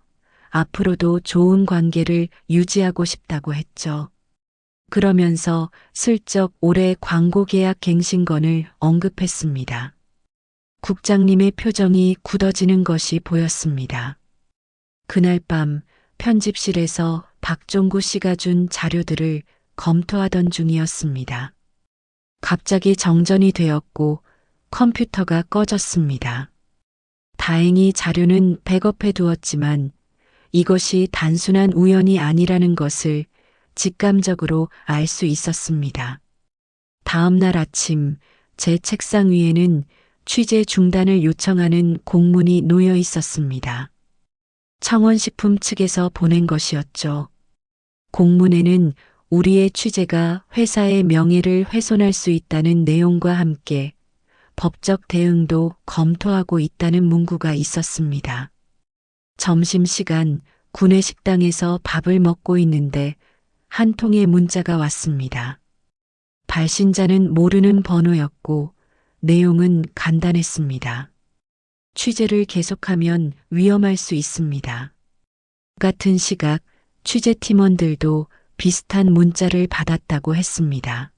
앞으로도 좋은 관계를 유지하고 싶다고 했죠. 그러면서 슬쩍 올해 광고 계약 갱신건을 언급했습니다. 국장님의 표정이 굳어지는 것이 보였습니다. 그날 밤 편집실에서 박종구 씨가 준 자료들을 검토하던 중이었습니다. 갑자기 정전이 되었고 컴퓨터가 꺼졌습니다. 다행히 자료는 백업해 두었지만 이것이 단순한 우연이 아니라는 것을 직감적으로 알 수 있었습니다. 다음 날 아침 제 책상 위에는 취재 중단을 요청하는 공문이 놓여 있었습니다. 청원식품 측에서 보낸 것이었죠. 공문에는 우리의 취재가 회사의 명예를 훼손할 수 있다는 내용과 함께 법적 대응도 검토하고 있다는 문구가 있었습니다. 점심시간 구내식당에서 밥을 먹고 있는데 한 통의 문자가 왔습니다. 발신자는 모르는 번호였고 내용은 간단했습니다. 취재를 계속하면 위험할 수 있습니다. 같은 시각 취재팀원들도 비슷한 문자를 받았다고 했습니다.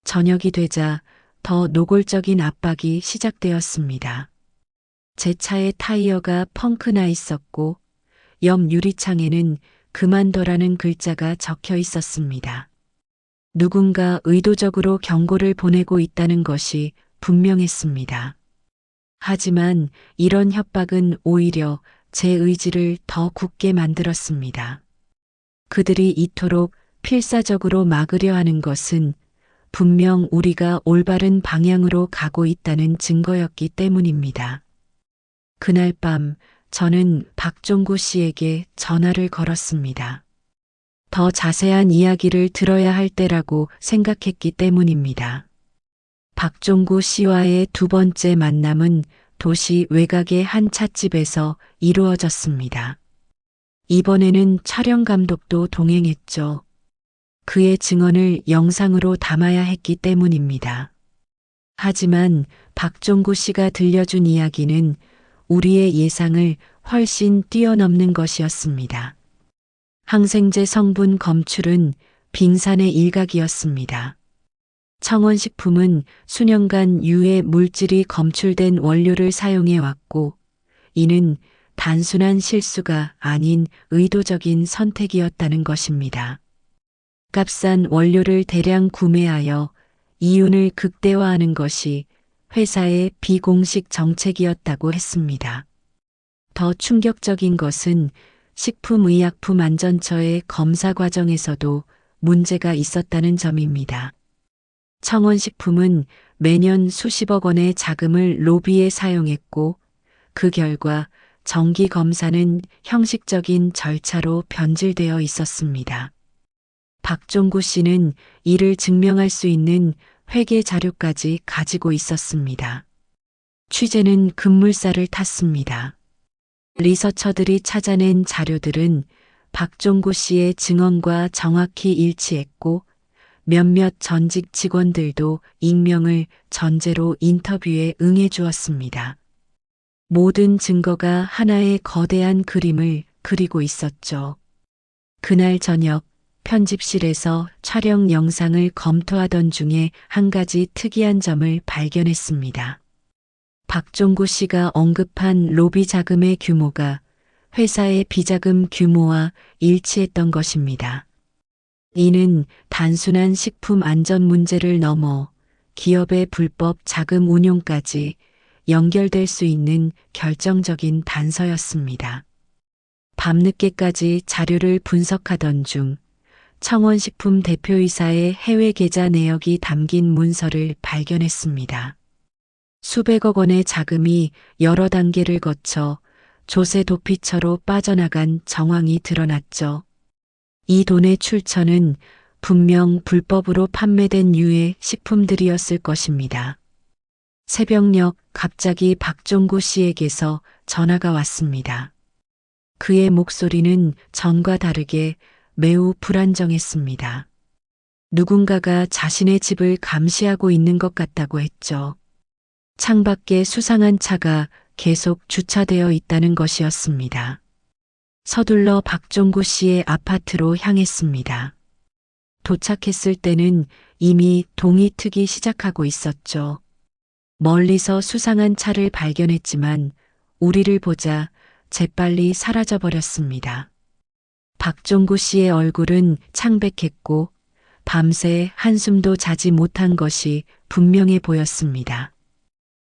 저녁이 되자 더 노골적인 압박이 시작되었습니다. 제 차의 타이어가 펑크나 있었고 옆 유리창에는 그만둬라는 글자가 적혀 있었습니다. 누군가 의도적으로 경고를 보내고 있다는 것이 분명했습니다. 하지만 이런 협박은 오히려 제 의지를 더 굳게 만들었습니다. 그들이 이토록 필사적으로 막으려 하는 것은 분명 우리가 올바른 방향으로 가고 있다는 증거였기 때문입니다. 그날 밤 저는 박종구 씨에게 전화를 걸었습니다. 더 자세한 이야기를 들어야 할 때라고 생각했기 때문입니다. 박종구 씨와의 두 번째 만남은 도시 외곽의 한 찻집에서 이루어졌습니다. 이번에는 촬영 감독도 동행했죠. 그의 증언을 영상으로 담아야 했기 때문입니다. 하지만 박종구 씨가 들려준 이야기는 우리의 예상을 훨씬 뛰어넘는 것이었습니다. 항생제 성분 검출은 빙산의 일각이었습니다. 청원식품은 수년간 유해 물질이 검출된 원료를 사용해 왔고, 이는 단순한 실수가 아닌 의도적인 선택이었다는 것입니다. 값싼 원료를 대량 구매하여 이윤을 극대화하는 것이 회사의 비공식 정책이었다고 했습니다. 더 충격적인 것은 식품의약품안전처의 검사 과정에서도 문제가 있었다는 점입니다. 청원식품은 매년 수십억 원의 자금을 로비에 사용했고, 그 결과 정기 검사는 형식적인 절차로 변질되어 있었습니다. 박종구 씨는 이를 증명할 수 있는 회계 자료까지 가지고 있었습니다. 취재는 급물살을 탔습니다. 리서처들이 찾아낸 자료들은 박종구 씨의 증언과 정확히 일치했고, 몇몇 전직 직원들도 익명을 전제로 인터뷰에 응해 주었습니다. 모든 증거가 하나의 거대한 그림을 그리고 있었죠. 그날 저녁 편집실에서 촬영 영상을 검토하던 중에 한 가지 특이한 점을 발견했습니다. 박종구 씨가 언급한 로비 자금의 규모가 회사의 비자금 규모와 일치했던 것입니다. 이는 단순한 식품 안전 문제를 넘어 기업의 불법 자금 운용까지 연결될 수 있는 결정적인 단서였습니다. 밤늦게까지 자료를 분석하던 중 청원식품 대표이사의 해외 계좌 내역이 담긴 문서를 발견했습니다. 수백억 원의 자금이 여러 단계를 거쳐 조세 도피처로 빠져나간 정황이 드러났죠. 이 돈의 출처는 분명 불법으로 판매된 유해 식품들이었을 것입니다. 새벽녘 갑자기 박종구 씨에게서 전화가 왔습니다. 그의 목소리는 전과 다르게 매우 불안정했습니다. 누군가가 자신의 집을 감시하고 있는 것 같다고 했죠. 창밖에 수상한 차가 계속 주차되어 있다는 것이었습니다. 서둘러 박종구 씨의 아파트로 향했습니다. 도착했을 때는 이미 동이 트기 시작하고 있었죠. 멀리서 수상한 차를 발견했지만 우리를 보자 재빨리 사라져버렸습니다. 박종구 씨의 얼굴은 창백했고 밤새 한숨도 자지 못한 것이 분명해 보였습니다.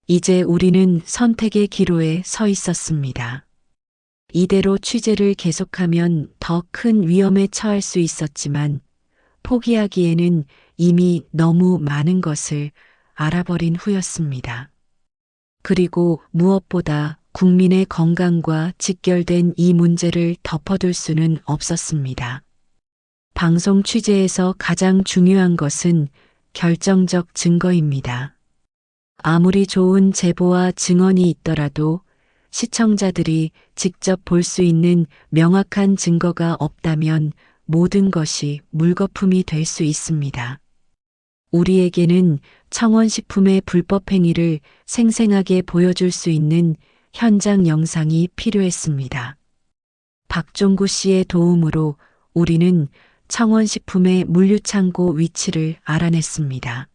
이제 우리는 선택의 기로에 서 있었습니다. 이대로 취재를 계속하면 더 큰 위험에 처할 수 있었지만 포기하기에는 이미 너무 많은 것을 알아버린 후였습니다. 그리고 무엇보다 국민의 건강과 직결된 이 문제를 덮어둘 수는 없었습니다. 방송 취재에서 가장 중요한 것은 결정적 증거입니다. 아무리 좋은 제보와 증언이 있더라도 시청자들이 직접 볼 수 있는 명확한 증거가 없다면 모든 것이 물거품이 될 수 있습니다. 우리에게는 청원식품의 불법 행위를 생생하게 보여줄 수 있는 현장 영상이 필요했습니다. 박종구 씨의 도움으로 우리는 청원식품의 물류창고 위치를 알아냈습니다.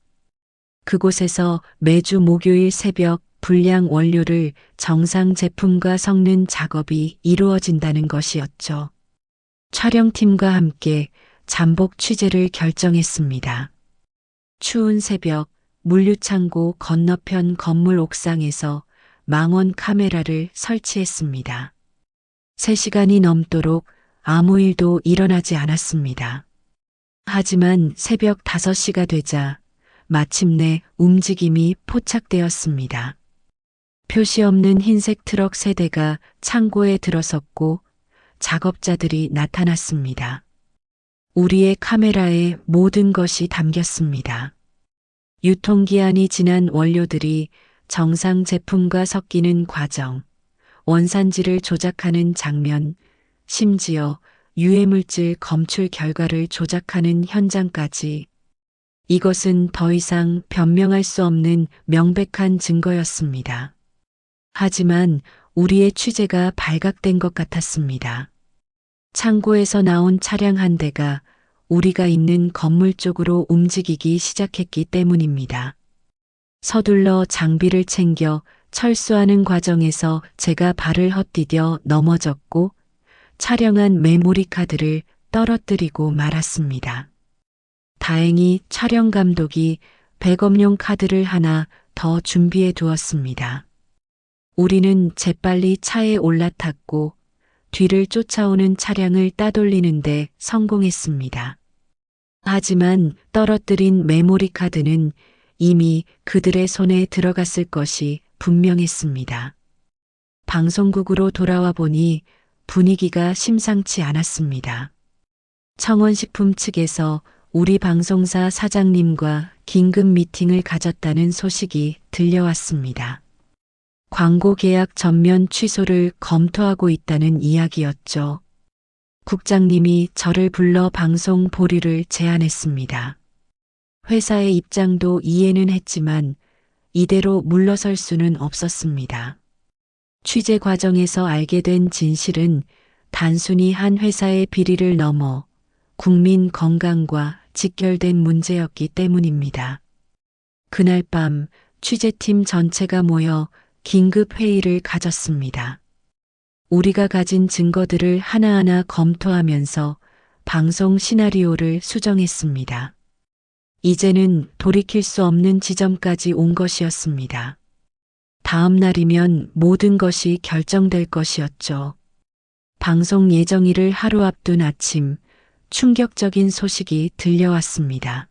그곳에서 매주 목요일 새벽 불량 원료를 정상 제품과 섞는 작업이 이루어진다는 것이었죠. 촬영팀과 함께 잠복 취재를 결정했습니다. 추운 새벽 물류창고 건너편 건물 옥상에서 망원 카메라를 설치했습니다. 3시간이 넘도록 아무 일도 일어나지 않았습니다. 하지만 새벽 5시가 되자 마침내 움직임이 포착되었습니다. 표시 없는 흰색 트럭 3대가 창고에 들어섰고 작업자들이 나타났습니다. 우리의 카메라에 모든 것이 담겼습니다. 유통기한이 지난 원료들이 정상 제품과 섞이는 과정, 원산지를 조작하는 장면, 심지어 유해물질 검출 결과를 조작하는 현장까지 이것은 더 이상 변명할 수 없는 명백한 증거였습니다. 하지만 우리의 취재가 발각된 것 같았습니다. 창고에서 나온 차량 한 대가 우리가 있는 건물 쪽으로 움직이기 시작했기 때문입니다. 서둘러 장비를 챙겨 철수하는 과정에서 제가 발을 헛디뎌 넘어졌고 촬영한 메모리 카드를 떨어뜨리고 말았습니다. 다행히 촬영 감독이 백업용 카드를 하나 더 준비해 두었습니다. 우리는 재빨리 차에 올라탔고 뒤를 쫓아오는 차량을 따돌리는데 성공했습니다. 하지만 떨어뜨린 메모리 카드는 이미 그들의 손에 들어갔을 것이 분명했습니다. 방송국으로 돌아와 보니 분위기가 심상치 않았습니다. 청원식품 측에서 우리 방송사 사장님과 긴급 미팅을 가졌다는 소식이 들려왔습니다. 광고 계약 전면 취소를 검토하고 있다는 이야기였죠. 국장님이 저를 불러 방송 보류를 제안했습니다. 회사의 입장도 이해는 했지만 이대로 물러설 수는 없었습니다. 취재 과정에서 알게 된 진실은 단순히 한 회사의 비리를 넘어 국민 건강과 직결된 문제였기 때문입니다. 그날 밤 취재팀 전체가 모여 긴급 회의를 가졌습니다. 우리가 가진 증거들을 하나하나 검토하면서 방송 시나리오를 수정했습니다. 이제는 돌이킬 수 없는 지점까지 온 것이었습니다. 다음 날이면 모든 것이 결정될 것이었죠. 방송 예정일을 하루 앞둔 아침, 충격적인 소식이 들려왔습니다.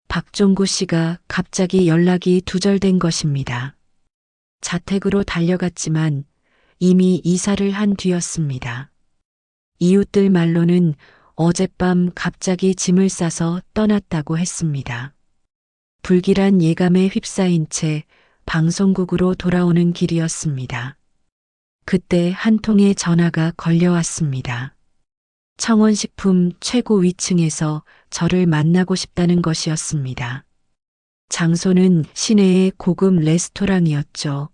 박종구 씨가 갑자기 연락이 두절된 것입니다. 자택으로 달려갔지만 이미 이사를 한 뒤였습니다. 이웃들 말로는 어젯밤 갑자기 짐을 싸서 떠났다고 했습니다. 불길한 예감에 휩싸인 채 방송국으로 돌아오는 길이었습니다. 그때 한 통의 전화가 걸려왔습니다. 청원식품 최고 위층에서 저를 만나고 싶다는 것이었습니다. 장소는 시내의 고급 레스토랑이었죠.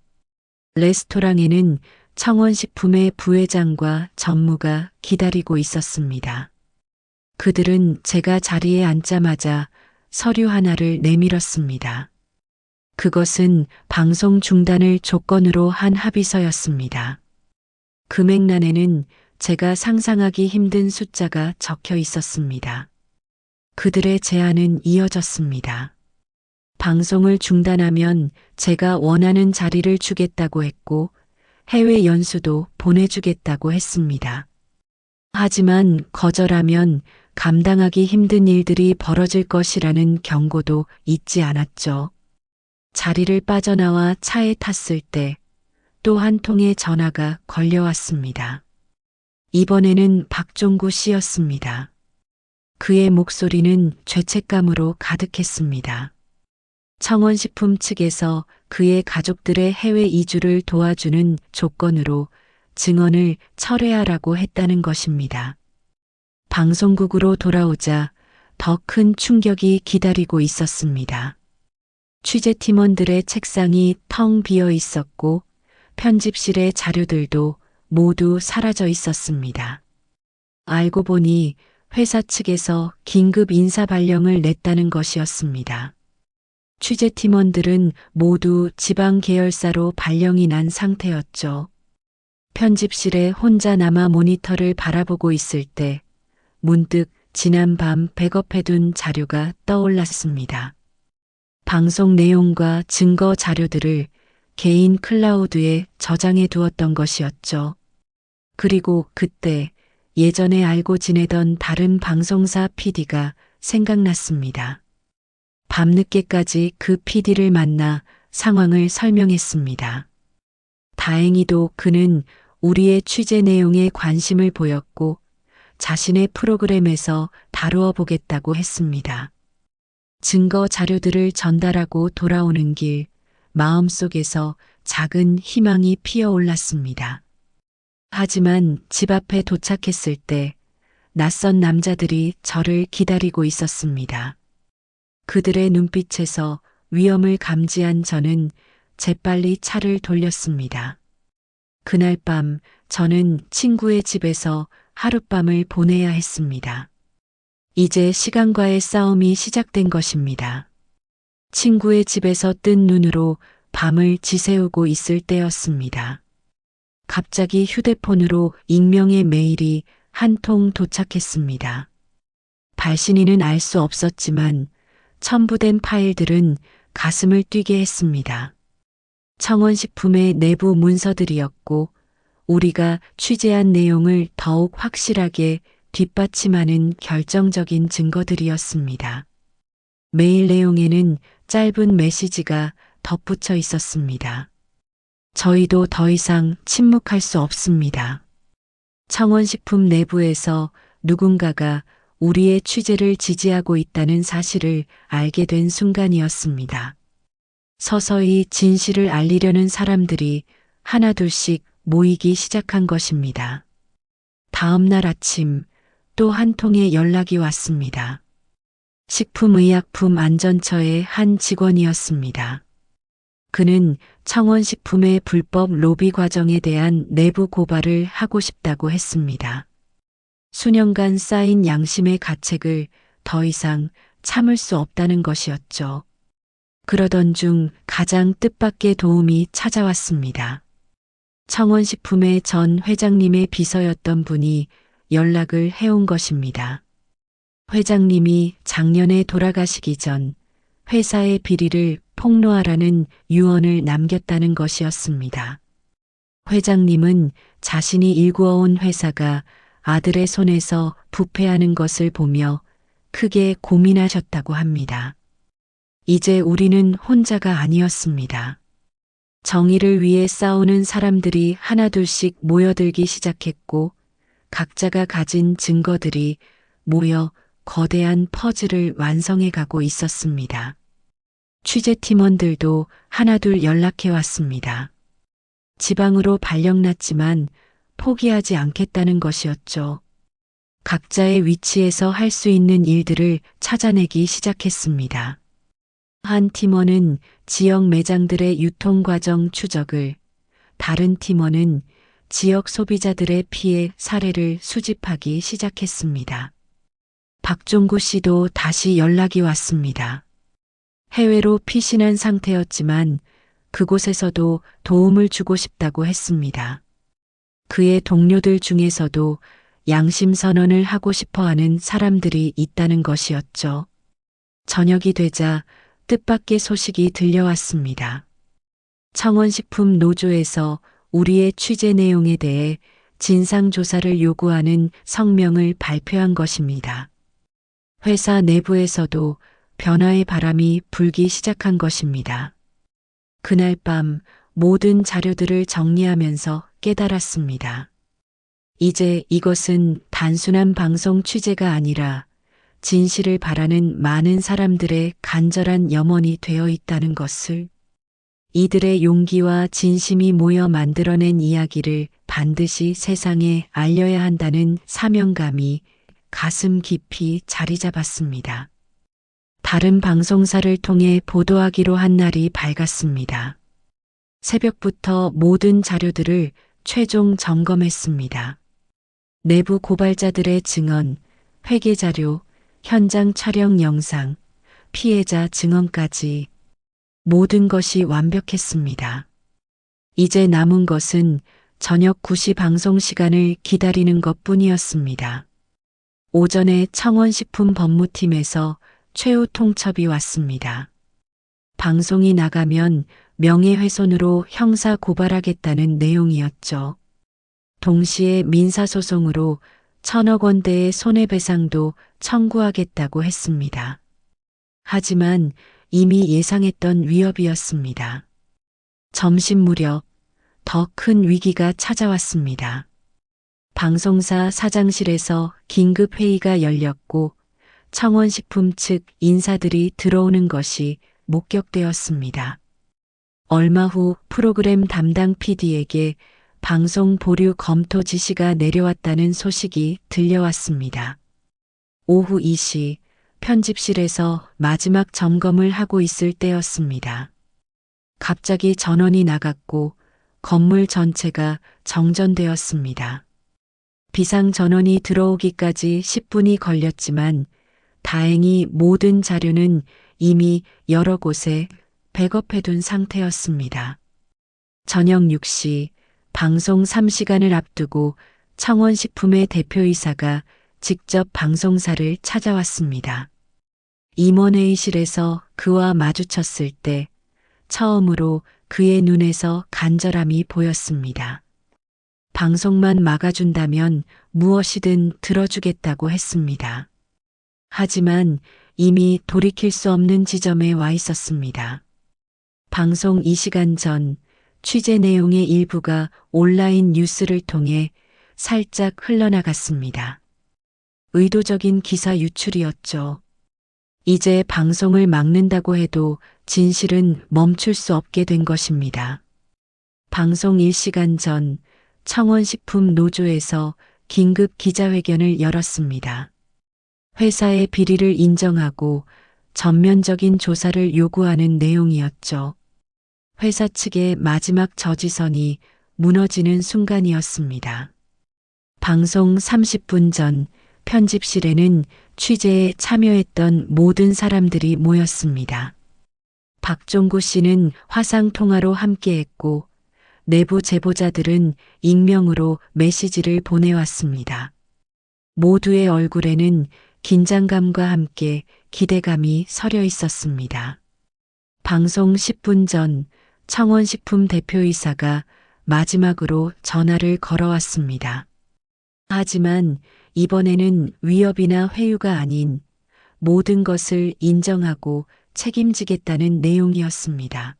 레스토랑에는 청원식품의 부회장과 전무가 기다리고 있었습니다. 그들은 제가 자리에 앉자마자 서류 하나를 내밀었습니다. 그것은 방송 중단을 조건으로 한 합의서였습니다. 금액란에는 제가 상상하기 힘든 숫자가 적혀 있었습니다. 그들의 제안은 이어졌습니다. 방송을 중단하면 제가 원하는 자리를 주겠다고 했고 해외 연수도 보내주겠다고 했습니다. 하지만 거절하면 감당하기 힘든 일들이 벌어질 것이라는 경고도 잊지 않았죠. 자리를 빠져나와 차에 탔을 때 또 한 통의 전화가 걸려왔습니다. 이번에는 박종구 씨였습니다. 그의 목소리는 죄책감으로 가득했습니다. 청원식품 측에서 그의 가족들의 해외 이주를 도와주는 조건으로 증언을 철회하라고 했다는 것입니다. 방송국으로 돌아오자 더 큰 충격이 기다리고 있었습니다. 취재팀원들의 책상이 텅 비어 있었고 편집실의 자료들도 모두 사라져 있었습니다. 알고 보니 회사 측에서 긴급 인사 발령을 냈다는 것이었습니다. 취재팀원들은 모두 지방 계열사로 발령이 난 상태였죠. 편집실에 혼자 남아 모니터를 바라보고 있을 때 문득 지난밤 백업해둔 자료가 떠올랐습니다. 방송 내용과 증거 자료들을 개인 클라우드에 저장해 두었던 것이었죠. 그리고 그때 예전에 알고 지내던 다른 방송사 PD가 생각났습니다. 밤늦게까지 그 PD를 만나 상황을 설명했습니다. 다행히도 그는 우리의 취재 내용에 관심을 보였고 자신의 프로그램에서 다루어 보겠다고 했습니다. 증거 자료들을 전달하고 돌아오는 길, 마음속에서 작은 희망이 피어올랐습니다. 하지만 집 앞에 도착했을 때 낯선 남자들이 저를 기다리고 있었습니다. 그들의 눈빛에서 위험을 감지한 저는 재빨리 차를 돌렸습니다. 그날 밤 저는 친구의 집에서 하룻밤을 보내야 했습니다. 이제 시간과의 싸움이 시작된 것입니다. 친구의 집에서 뜬 눈으로 밤을 지새우고 있을 때였습니다. 갑자기 휴대폰으로 익명의 메일이 한 통 도착했습니다. 발신인은 알 수 없었지만 첨부된 파일들은 가슴을 뛰게 했습니다. 청원식품의 내부 문서들이었고 우리가 취재한 내용을 더욱 확실하게 뒷받침하는 결정적인 증거들이었습니다. 메일 내용에는 짧은 메시지가 덧붙여 있었습니다. 저희도 더 이상 침묵할 수 없습니다. 청원식품 내부에서 누군가가 우리의 취재를 지지하고 있다는 사실을 알게 된 순간이었습니다. 서서히 진실을 알리려는 사람들이 하나둘씩 모이기 시작한 것입니다. 다음 날 아침 또 한 통의 연락이 왔습니다. 식품의약품안전처의 한 직원이었습니다. 그는 청원식품의 불법 로비 과정에 대한 내부 고발을 하고 싶다고 했습니다. 수년간 쌓인 양심의 가책을 더 이상 참을 수 없다는 것이었죠. 그러던 중 가장 뜻밖의 도움이 찾아왔습니다. 청원식품의 전 회장님의 비서였던 분이 연락을 해온 것입니다. 회장님이 작년에 돌아가시기 전 회사의 비리를 폭로하라는 유언을 남겼다는 것이었습니다. 회장님은 자신이 일구어온 회사가 아들의 손에서 부패하는 것을 보며 크게 고민하셨다고 합니다. 이제 우리는 혼자가 아니었습니다. 정의를 위해 싸우는 사람들이 하나둘씩 모여들기 시작했고 각자가 가진 증거들이 모여 거대한 퍼즐을 완성해 가고 있었습니다. 취재팀원들도 하나둘 연락해 왔습니다. 지방으로 발령났지만 포기하지 않겠다는 것이었죠. 각자의 위치에서 할 수 있는 일들을 찾아내기 시작했습니다. 한 팀원은 지역 매장들의 유통 과정 추적을, 다른 팀원은 지역 소비자들의 피해 사례를 수집하기 시작했습니다. 박종구 씨도 다시 연락이 왔습니다. 해외로 피신한 상태였지만 그곳에서도 도움을 주고 싶다고 했습니다. 그의 동료들 중에서도 양심 선언을 하고 싶어 하는 사람들이 있다는 것이었죠. 저녁이 되자 뜻밖의 소식이 들려왔습니다. 청원식품 노조에서 우리의 취재 내용에 대해 진상조사를 요구하는 성명을 발표한 것입니다. 회사 내부에서도 변화의 바람이 불기 시작한 것입니다. 그날 밤 모든 자료들을 정리하면서 깨달았습니다. 이제 이것은 단순한 방송 취재가 아니라 진실을 바라는 많은 사람들의 간절한 염원이 되어 있다는 것을, 이들의 용기와 진심이 모여 만들어낸 이야기를 반드시 세상에 알려야 한다는 사명감이 가슴 깊이 자리 잡았습니다. 다른 방송사를 통해 보도하기로 한 날이 밝았습니다. 새벽부터 모든 자료들을 최종 점검했습니다. 내부 고발자들의 증언, 회계 자료, 현장 촬영 영상, 피해자 증언까지 모든 것이 완벽했습니다. 이제 남은 것은 저녁 9시 방송 시간을 기다리는 것뿐이었습니다. 오전에 청원식품 법무팀에서 최후 통첩이 왔습니다. 방송이 나가면 명예훼손으로 형사 고발하겠다는 내용이었죠. 동시에 민사소송으로 1,000억 원대의 손해배상도 청구하겠다고 했습니다. 하지만 이미 예상했던 위협이었습니다. 점심 무렵 더 큰 위기가 찾아왔습니다. 방송사 사장실에서 긴급 회의가 열렸고 청원식품 측 인사들이 들어오는 것이 목격되었습니다. 얼마 후 프로그램 담당 PD에게 방송 보류 검토 지시가 내려왔다는 소식이 들려왔습니다. 오후 2시 편집실에서 마지막 점검을 하고 있을 때였습니다. 갑자기 전원이 나갔고 건물 전체가 정전되었습니다. 비상 전원이 들어오기까지 10분이 걸렸지만 다행히 모든 자료는 이미 여러 곳에 백업해둔 상태였습니다. 저녁 6시 방송 3시간을 앞두고 청원식품의 대표이사가 직접 방송사를 찾아왔습니다. 임원회의실에서 그와 마주쳤을 때 처음으로 그의 눈에서 간절함이 보였습니다. 방송만 막아준다면 무엇이든 들어주겠다고 했습니다. 하지만 이미 돌이킬 수 없는 지점에 와 있었습니다. 방송 2시간 전 취재 내용의 일부가 온라인 뉴스를 통해 살짝 흘러나갔습니다. 의도적인 기사 유출이었죠. 이제 방송을 막는다고 해도 진실은 멈출 수 없게 된 것입니다. 방송 1시간 전 청원식품 노조에서 긴급 기자회견을 열었습니다. 회사의 비리를 인정하고 전면적인 조사를 요구하는 내용이었죠. 회사 측의 마지막 저지선이 무너지는 순간이었습니다. 방송 30분 전 편집실에는 취재에 참여했던 모든 사람들이 모였습니다. 박종구 씨는 화상통화로 함께했고 내부 제보자들은 익명으로 메시지를 보내왔습니다. 모두의 얼굴에는 긴장감과 함께 기대감이 서려 있었습니다. 방송 10분 전 청원식품 대표이사가 마지막으로 전화를 걸어왔습니다. 하지만 이번에는 위협이나 회유가 아닌 모든 것을 인정하고 책임지겠다는 내용이었습니다.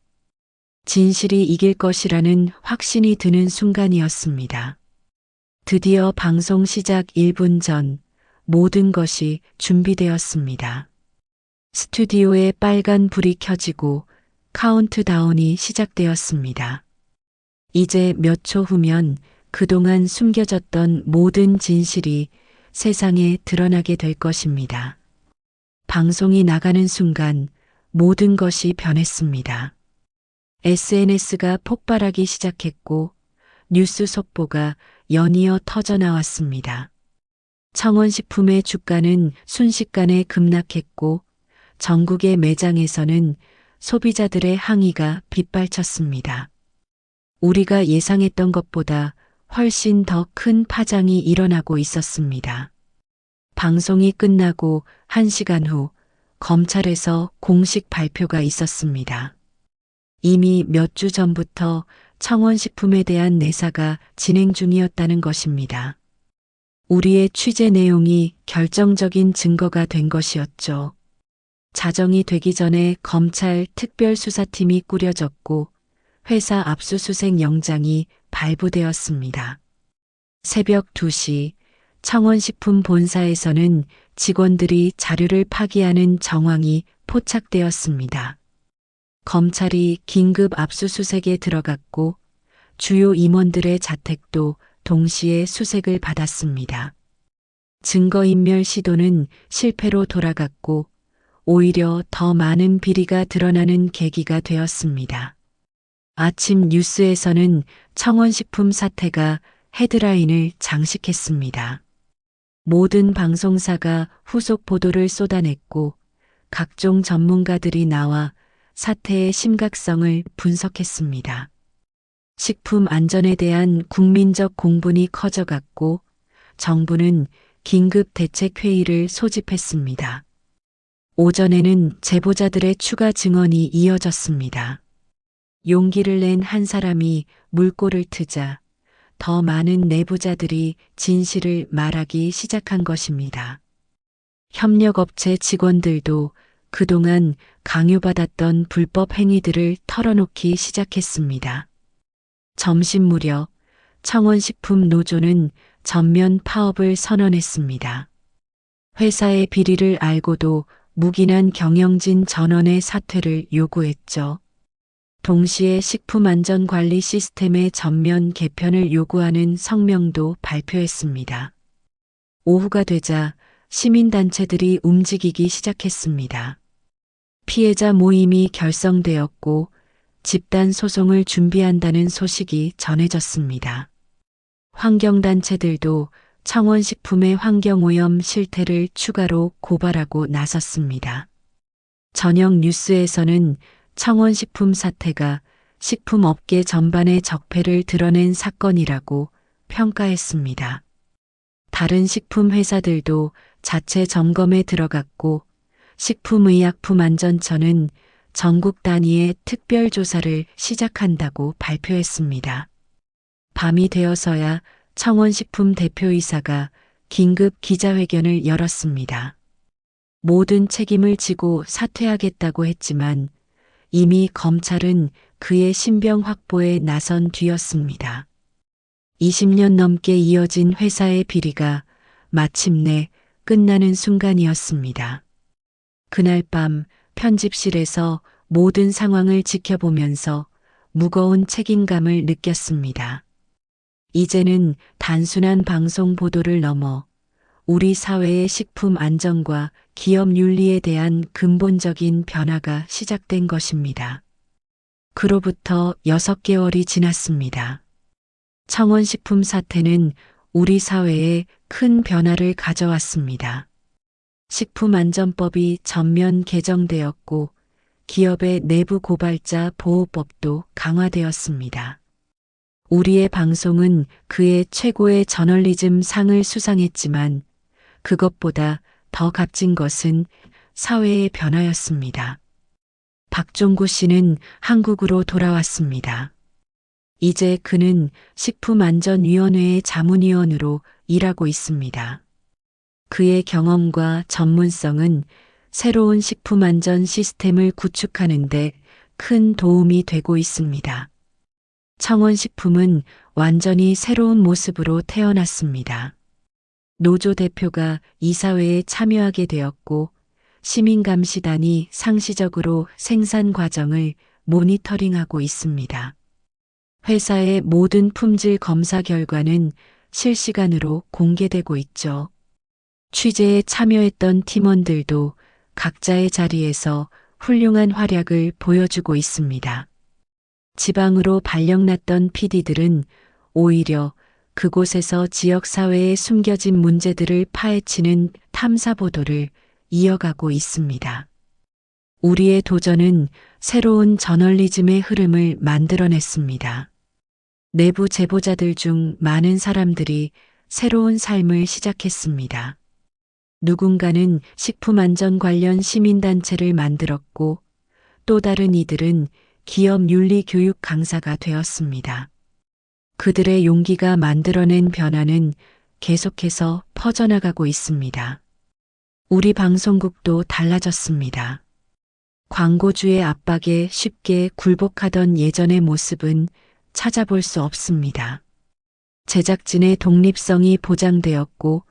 진실이 이길 것이라는 확신이 드는 순간이었습니다. 드디어 방송 시작 1분 전 모든 것이 준비되었습니다. 스튜디오에 빨간 불이 켜지고 카운트다운이 시작되었습니다. 이제 몇 초 후면 그동안 숨겨졌던 모든 진실이 세상에 드러나게 될 것입니다. 방송이 나가는 순간 모든 것이 변했습니다. SNS가 폭발하기 시작했고 뉴스 속보가 연이어 터져나왔습니다. 청원식품의 주가는 순식간에 급락했고 전국의 매장에서는 소비자들의 항의가 빗발쳤습니다. 우리가 예상했던 것보다 훨씬 더 큰 파장이 일어나고 있었습니다. 방송이 끝나고 1시간 후 검찰에서 공식 발표가 있었습니다. 이미 몇 주 전부터 청원식품에 대한 내사가 진행 중이었다는 것입니다. 우리의 취재 내용이 결정적인 증거가 된 것이었죠. 자정이 되기 전에 검찰 특별수사팀이 꾸려졌고 회사 압수수색 영장이 발부되었습니다. 새벽 2시 청원식품 본사에서는 직원들이 자료를 파기하는 정황이 포착되었습니다. 검찰이 긴급 압수수색에 들어갔고 주요 임원들의 자택도 동시에 수색을 받았습니다. 증거인멸 시도는 실패로 돌아갔고 오히려 더 많은 비리가 드러나는 계기가 되었습니다. 아침 뉴스에서는 청원식품 사태가 헤드라인을 장식했습니다. 모든 방송사가 후속 보도를 쏟아냈고 각종 전문가들이 나와 사태의 심각성을 분석했습니다. 식품 안전에 대한 국민적 공분이 커져갔고 정부는 긴급 대책회의를 소집했습니다. 오전에는 제보자들의 추가 증언이 이어졌습니다. 용기를 낸 한 사람이 물꼬를 트자 더 많은 내부자들이 진실을 말하기 시작한 것입니다. 협력업체 직원들도 그동안 강요받았던 불법 행위들을 털어놓기 시작했습니다. 점심 무렵 청원식품 노조는 전면 파업을 선언했습니다. 회사의 비리를 알고도 묵인한 경영진 전원의 사퇴를 요구했죠. 동시에 식품안전관리 시스템의 전면 개편을 요구하는 성명도 발표했습니다. 오후가 되자 시민단체들이 움직이기 시작했습니다. 피해자 모임이 결성되었고 집단 소송을 준비한다는 소식이 전해졌습니다. 환경단체들도 청원식품의 환경오염 실태를 추가로 고발하고 나섰습니다. 저녁 뉴스에서는 청원식품 사태가 식품업계 전반의 적폐를 드러낸 사건이라고 평가했습니다. 다른 식품 회사들도 자체 점검에 들어갔고 식품의약품안전처는 전국 단위의 특별조사를 시작한다고 발표했습니다. 밤이 되어서야 청원식품 대표이사가 긴급 기자회견을 열었습니다. 모든 책임을 지고 사퇴하겠다고 했지만 이미 검찰은 그의 신병 확보에 나선 뒤였습니다. 20년 넘게 이어진 회사의 비리가 마침내 끝나는 순간이었습니다. 그날 밤 편집실에서 모든 상황을 지켜보면서 무거운 책임감을 느꼈습니다. 이제는 단순한 방송 보도를 넘어 우리 사회의 식품 안전과 기업 윤리에 대한 근본적인 변화가 시작된 것입니다. 그로부터 6개월이 지났습니다. 청원식품 사태는 우리 사회에 큰 변화를 가져왔습니다. 식품안전법이 전면 개정되었고 기업의 내부 고발자 보호법도 강화되었습니다. 우리의 방송은 그의 최고의 저널리즘 상을 수상했지만 그것보다 더 값진 것은 사회의 변화였습니다. 박종구 씨는 한국으로 돌아왔습니다. 이제 그는 식품안전위원회의 자문위원으로 일하고 있습니다. 그의 경험과 전문성은 새로운 식품안전 시스템을 구축하는 데 큰 도움이 되고 있습니다. 청원식품은 완전히 새로운 모습으로 태어났습니다. 노조 대표가 이사회에 참여하게 되었고 시민감시단이 상시적으로 생산 과정을 모니터링하고 있습니다. 회사의 모든 품질 검사 결과는 실시간으로 공개되고 있죠. 취재에 참여했던 팀원들도 각자의 자리에서 훌륭한 활약을 보여주고 있습니다. 지방으로 발령났던 PD들은 오히려 그곳에서 지역사회에 숨겨진 문제들을 파헤치는 탐사 보도를 이어가고 있습니다. 우리의 도전은 새로운 저널리즘의 흐름을 만들어냈습니다. 내부 제보자들 중 많은 사람들이 새로운 삶을 시작했습니다. 누군가는 식품안전 관련 시민단체를 만들었고 또 다른 이들은 기업 윤리 교육 강사가 되었습니다. 그들의 용기가 만들어낸 변화는 계속해서 퍼져나가고 있습니다. 우리 방송국도 달라졌습니다. 광고주의 압박에 쉽게 굴복하던 예전의 모습은 찾아볼 수 없습니다. 제작진의 독립성이 보장되었고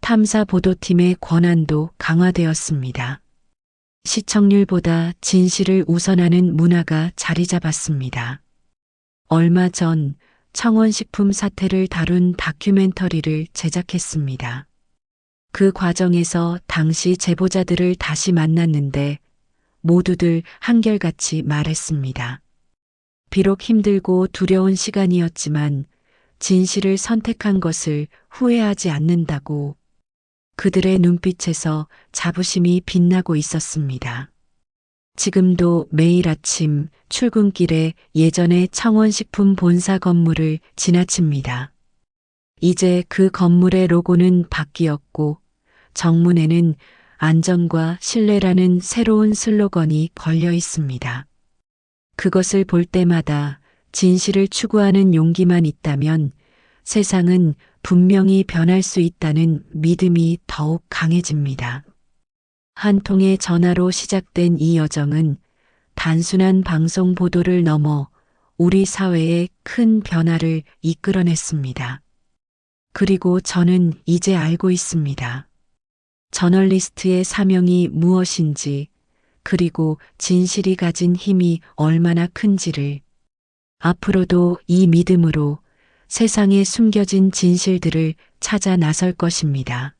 탐사 보도팀의 권한도 강화되었습니다. 시청률보다 진실을 우선하는 문화가 자리 잡았습니다. 얼마 전 청원식품 사태를 다룬 다큐멘터리를 제작했습니다. 그 과정에서 당시 제보자들을 다시 만났는데 모두들 한결같이 말했습니다. 비록 힘들고 두려운 시간이었지만 진실을 선택한 것을 후회하지 않는다고. 그들의 눈빛에서 자부심이 빛나고 있었습니다. 지금도 매일 아침 출근길에 예전의 청원식품 본사 건물을 지나칩니다. 이제 그 건물의 로고는 바뀌었고 정문에는 안전과 신뢰라는 새로운 슬로건이 걸려 있습니다. 그것을 볼 때마다 진실을 추구하는 용기만 있다면 세상은 분명히 변할 수 있다는 믿음이 더욱 강해집니다. 한 통의 전화로 시작된 이 여정은 단순한 방송 보도를 넘어 우리 사회에 큰 변화를 이끌어냈습니다. 그리고 저는 이제 알고 있습니다. 저널리스트의 사명이 무엇인지, 그리고 진실이 가진 힘이 얼마나 큰지를. 앞으로도 이 믿음으로 세상에 숨겨진 진실들을 찾아 나설 것입니다.